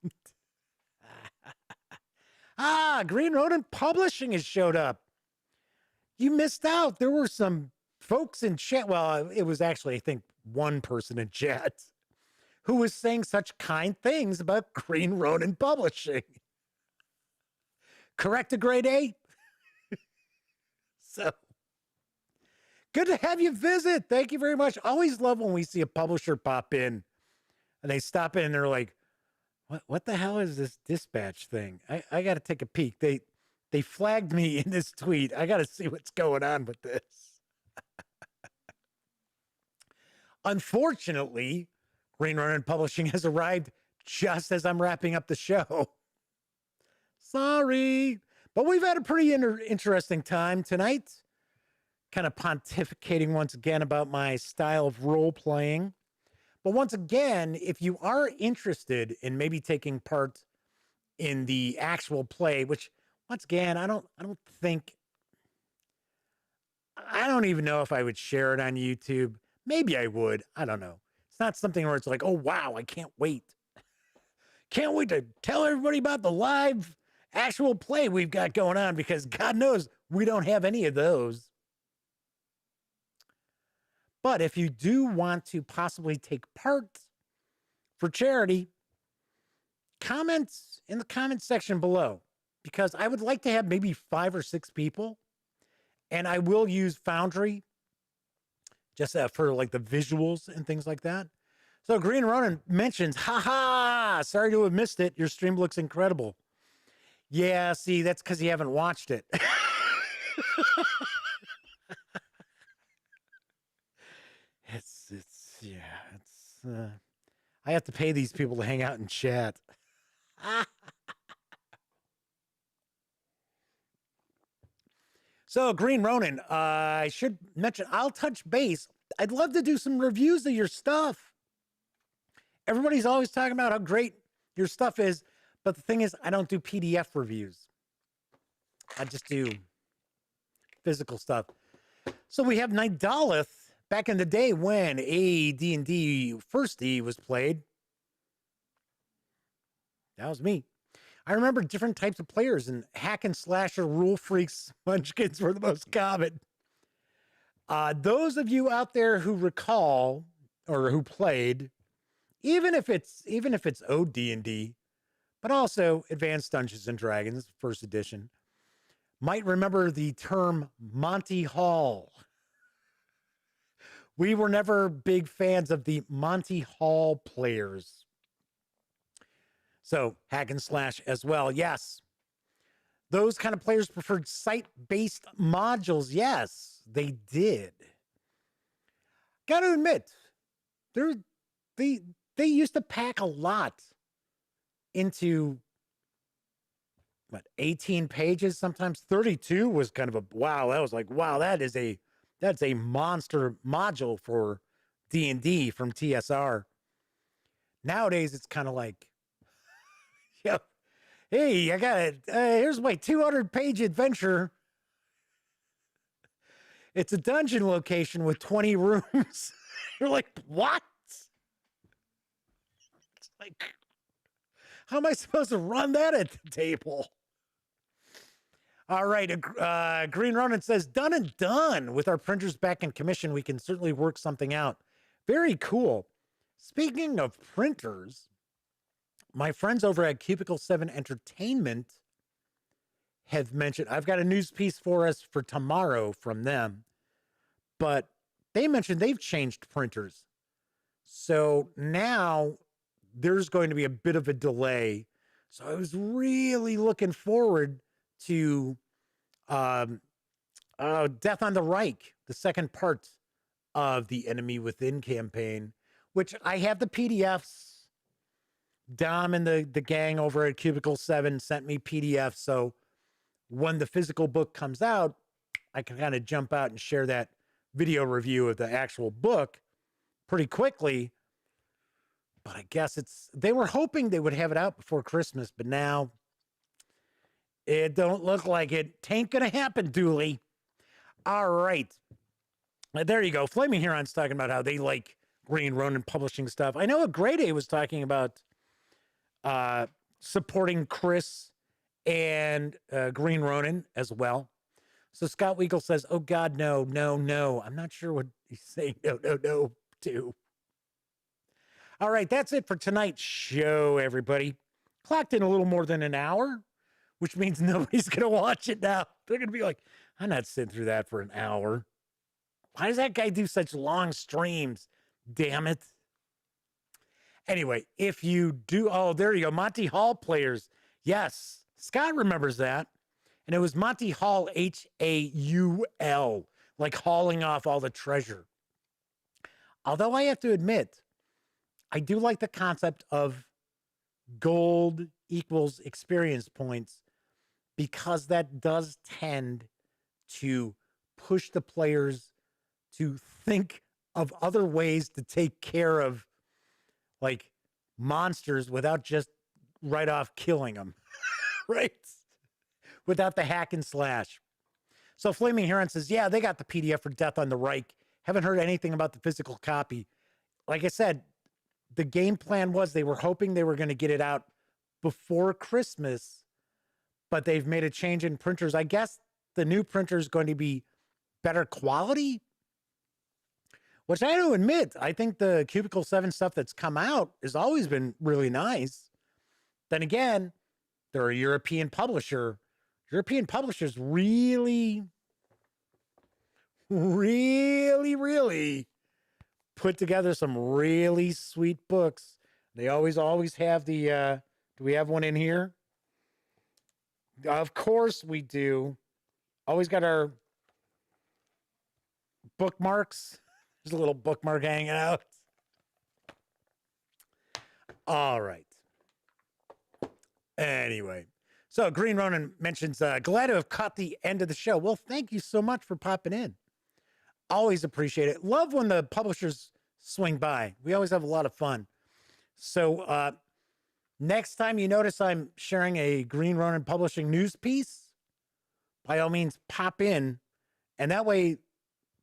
Green Ronin Publishing has showed up. You missed out. There were some folks in chat. Well, it was actually, I think, one person in chat who was saying such kind things about Green Ronin Publishing. Correct a grade A? So, good to have you visit. Thank you very much. Always love when we see a publisher pop in and they stop in and they're like, what the hell is this dispatch thing? I got to take a peek. They flagged me in this tweet. I got to see what's going on with this. Unfortunately, Green Ronin Publishing has arrived just as I'm wrapping up the show. Sorry. But we've had a pretty interesting time tonight. Kind of pontificating once again about my style of role-playing. But once again, if you are interested in maybe taking part in the actual play, which once again, I don't even know if I would share it on YouTube. Maybe I would. I don't know. It's not something where it's like, oh, wow, I can't wait. Can't wait to tell everybody about the live actual play we've got going on, because God knows we don't have any of those. But if you do want to possibly take part for charity, comments in the comment section below, because I would like to have maybe 5 or 6 people, and I will use Foundry just for like the visuals and things like that. So Green Ronin mentions, haha, sorry to have missed it. Your stream looks incredible. Yeah, see, that's because you haven't watched it. I have to pay these people to hang out and chat. So, Green Ronin, I should mention, I'll touch base. I'd love to do some reviews of your stuff. Everybody's always talking about how great your stuff is, but the thing is, I don't do PDF reviews. I just do physical stuff. So we have Nidalith back in the day when AD&D First D was played. That was me. I remember different types of players, and hack and slasher, rule freaks, munchkins were the most common. Those of you out there who recall or who played, even if it's OD&D, but also Advanced Dungeons and Dragons, first edition, might remember the term Monty Hall. We were never big fans of the Monty Hall players. So hack and slash as well. Yes. Those kind of players preferred site-based modules. Yes, they did. Got to admit, they used to pack a lot into, 18 pages, sometimes 32 was kind of a, wow, that was like, wow, that's a monster module for D&D from TSR. Nowadays, it's kind of like, yeah, hey, I got it. Here's my 200-page adventure. It's a dungeon location with 20 rooms. You're like, what? It's like, how am I supposed to run that at the table? All right. Green Ronin says, done and done. With our printers back in commission, we can certainly work something out. Very cool. Speaking of printers, my friends over at Cubicle 7 Entertainment have mentioned, I've got a news piece for us for tomorrow from them, but they mentioned they've changed printers. So now there's going to be a bit of a delay. So I was really looking forward to Death on the Reich, the second part of the Enemy Within campaign, which I have the PDFs. Dom and the gang over at Cubicle 7 sent me PDFs. So when the physical book comes out, I can kind of jump out and share that video review of the actual book pretty quickly. But I guess they were hoping they would have it out before Christmas, but now it don't look like it. Tain't gonna happen, Dooley. All right. There you go. Flaming Huron's talking about how they like Green Ronin Publishing stuff. I know a Grade A was talking about supporting Chris and Green Ronin as well. So Scott Weagle says, oh God, no. I'm not sure what he's saying no to. All right, that's it for tonight's show, everybody. Clocked in a little more than an hour, which means nobody's going to watch it now. They're going to be like, I'm not sitting through that for an hour. Why does that guy do such long streams? Damn it. Anyway, if you do, oh, there you go. Monty Hall players. Yes, Scott remembers that. And it was Monty Hall, Haul, like hauling off all the treasure. Although I have to admit, I do like the concept of gold equals experience points, because that does tend to push the players to think of other ways to take care of like monsters without just right off killing them, right? Without the hack and slash. So Flaming Heron says, yeah, they got the PDF for Death on the Reich. Haven't heard anything about the physical copy. Like I said, the game plan was they were hoping they were going to get it out before Christmas, but they've made a change in printers. I guess the new printer is going to be better quality, which I do admit, I think the Cubicle 7 stuff that's come out has always been really nice. Then again, they're a European publisher. European publishers really put together some really sweet books. They always have the, do we have one in here? Of course we do. Always got our bookmarks. There's a little bookmark hanging out. All right. Anyway, so Green Ronin mentions, glad to have caught the end of the show. Well, thank you so much for popping in. Always appreciate it. Love when the publishers swing by. We always have a lot of fun. So next time you notice I'm sharing a Green Ronin Publishing news piece, by all means, pop in. And that way,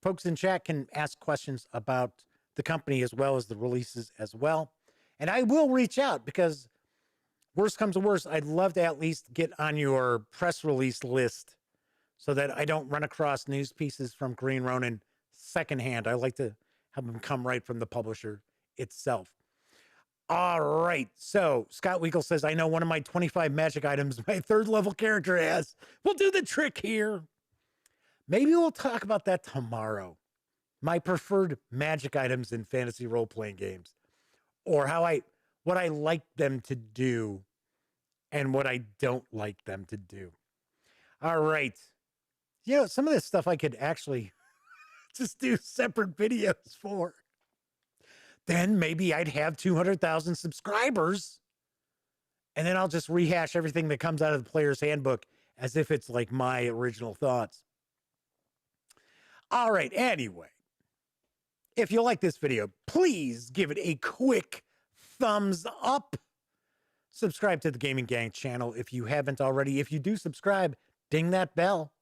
folks in chat can ask questions about the company as well as the releases as well. And I will reach out because worst comes to worst, I'd love to at least get on your press release list so that I don't run across news pieces from Green Ronin secondhand. I like to have them come right from the publisher itself. All right. So Scott Weigel says, I know one of my 25 magic items my third level character has. We'll do the trick here. Maybe we'll talk about that tomorrow. My preferred magic items in fantasy role-playing games, or what I like them to do and what I don't like them to do. All right. You know, some of this stuff I could actually just do separate videos for. Then maybe I'd have 200,000 subscribers, and then I'll just rehash everything that comes out of the player's handbook as if it's like my original thoughts. All right. Anyway, if you like this video, please give it a quick thumbs up. Subscribe to the Gaming Gang channel if you haven't already. If you do subscribe, ding that bell,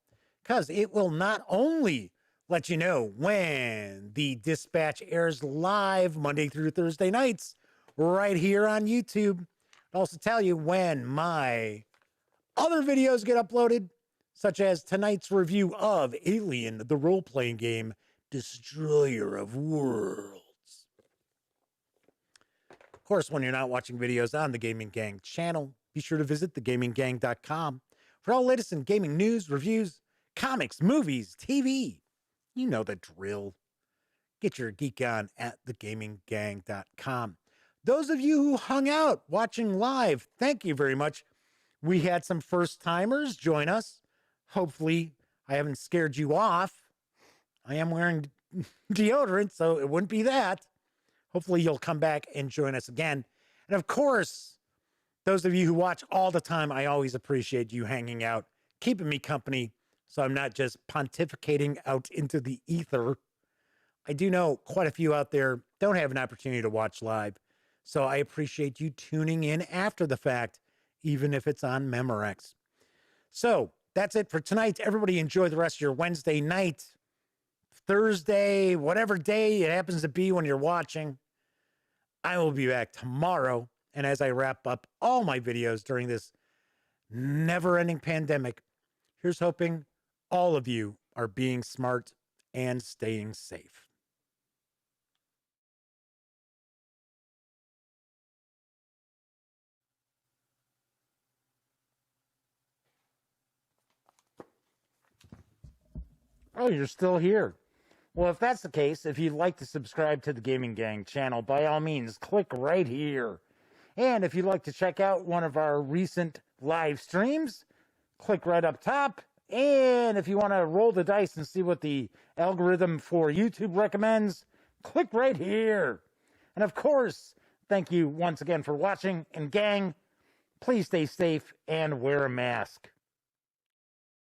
because it will not only let you know when the dispatch airs live Monday through Thursday nights right here on YouTube. I'll also tell you when my other videos get uploaded, such as tonight's review of Alien, the role-playing game, Destroyer of Worlds. Of course, when you're not watching videos on the Gaming Gang channel, be sure to visit thegaminggang.com for all latest in gaming news, reviews, comics, movies, TV. You know the drill. Get your geek on at thegaminggang.com. Those of you who hung out watching live, thank you very much. We had some first-timers join us. Hopefully, I haven't scared you off. I am wearing deodorant, so it wouldn't be that. Hopefully, you'll come back and join us again. And of course, those of you who watch all the time, I always appreciate you hanging out, keeping me company, so I'm not just pontificating out into the ether. I do know quite a few out there don't have an opportunity to watch live, so I appreciate you tuning in after the fact, even if it's on Memorex. So that's it for tonight. Everybody enjoy the rest of your Wednesday night, Thursday, whatever day it happens to be when you're watching. I will be back tomorrow. And as I wrap up all my videos during this never-ending pandemic, here's hoping all of you are being smart and staying safe. Oh, you're still here. Well, if that's the case, if you'd like to subscribe to the Gaming Gang channel, by all means, click right here. And if you'd like to check out one of our recent live streams, click right up top. And if you want to roll the dice and see what the algorithm for YouTube recommends, click right here. And of course, thank you once again for watching. And gang, please stay safe and wear a mask.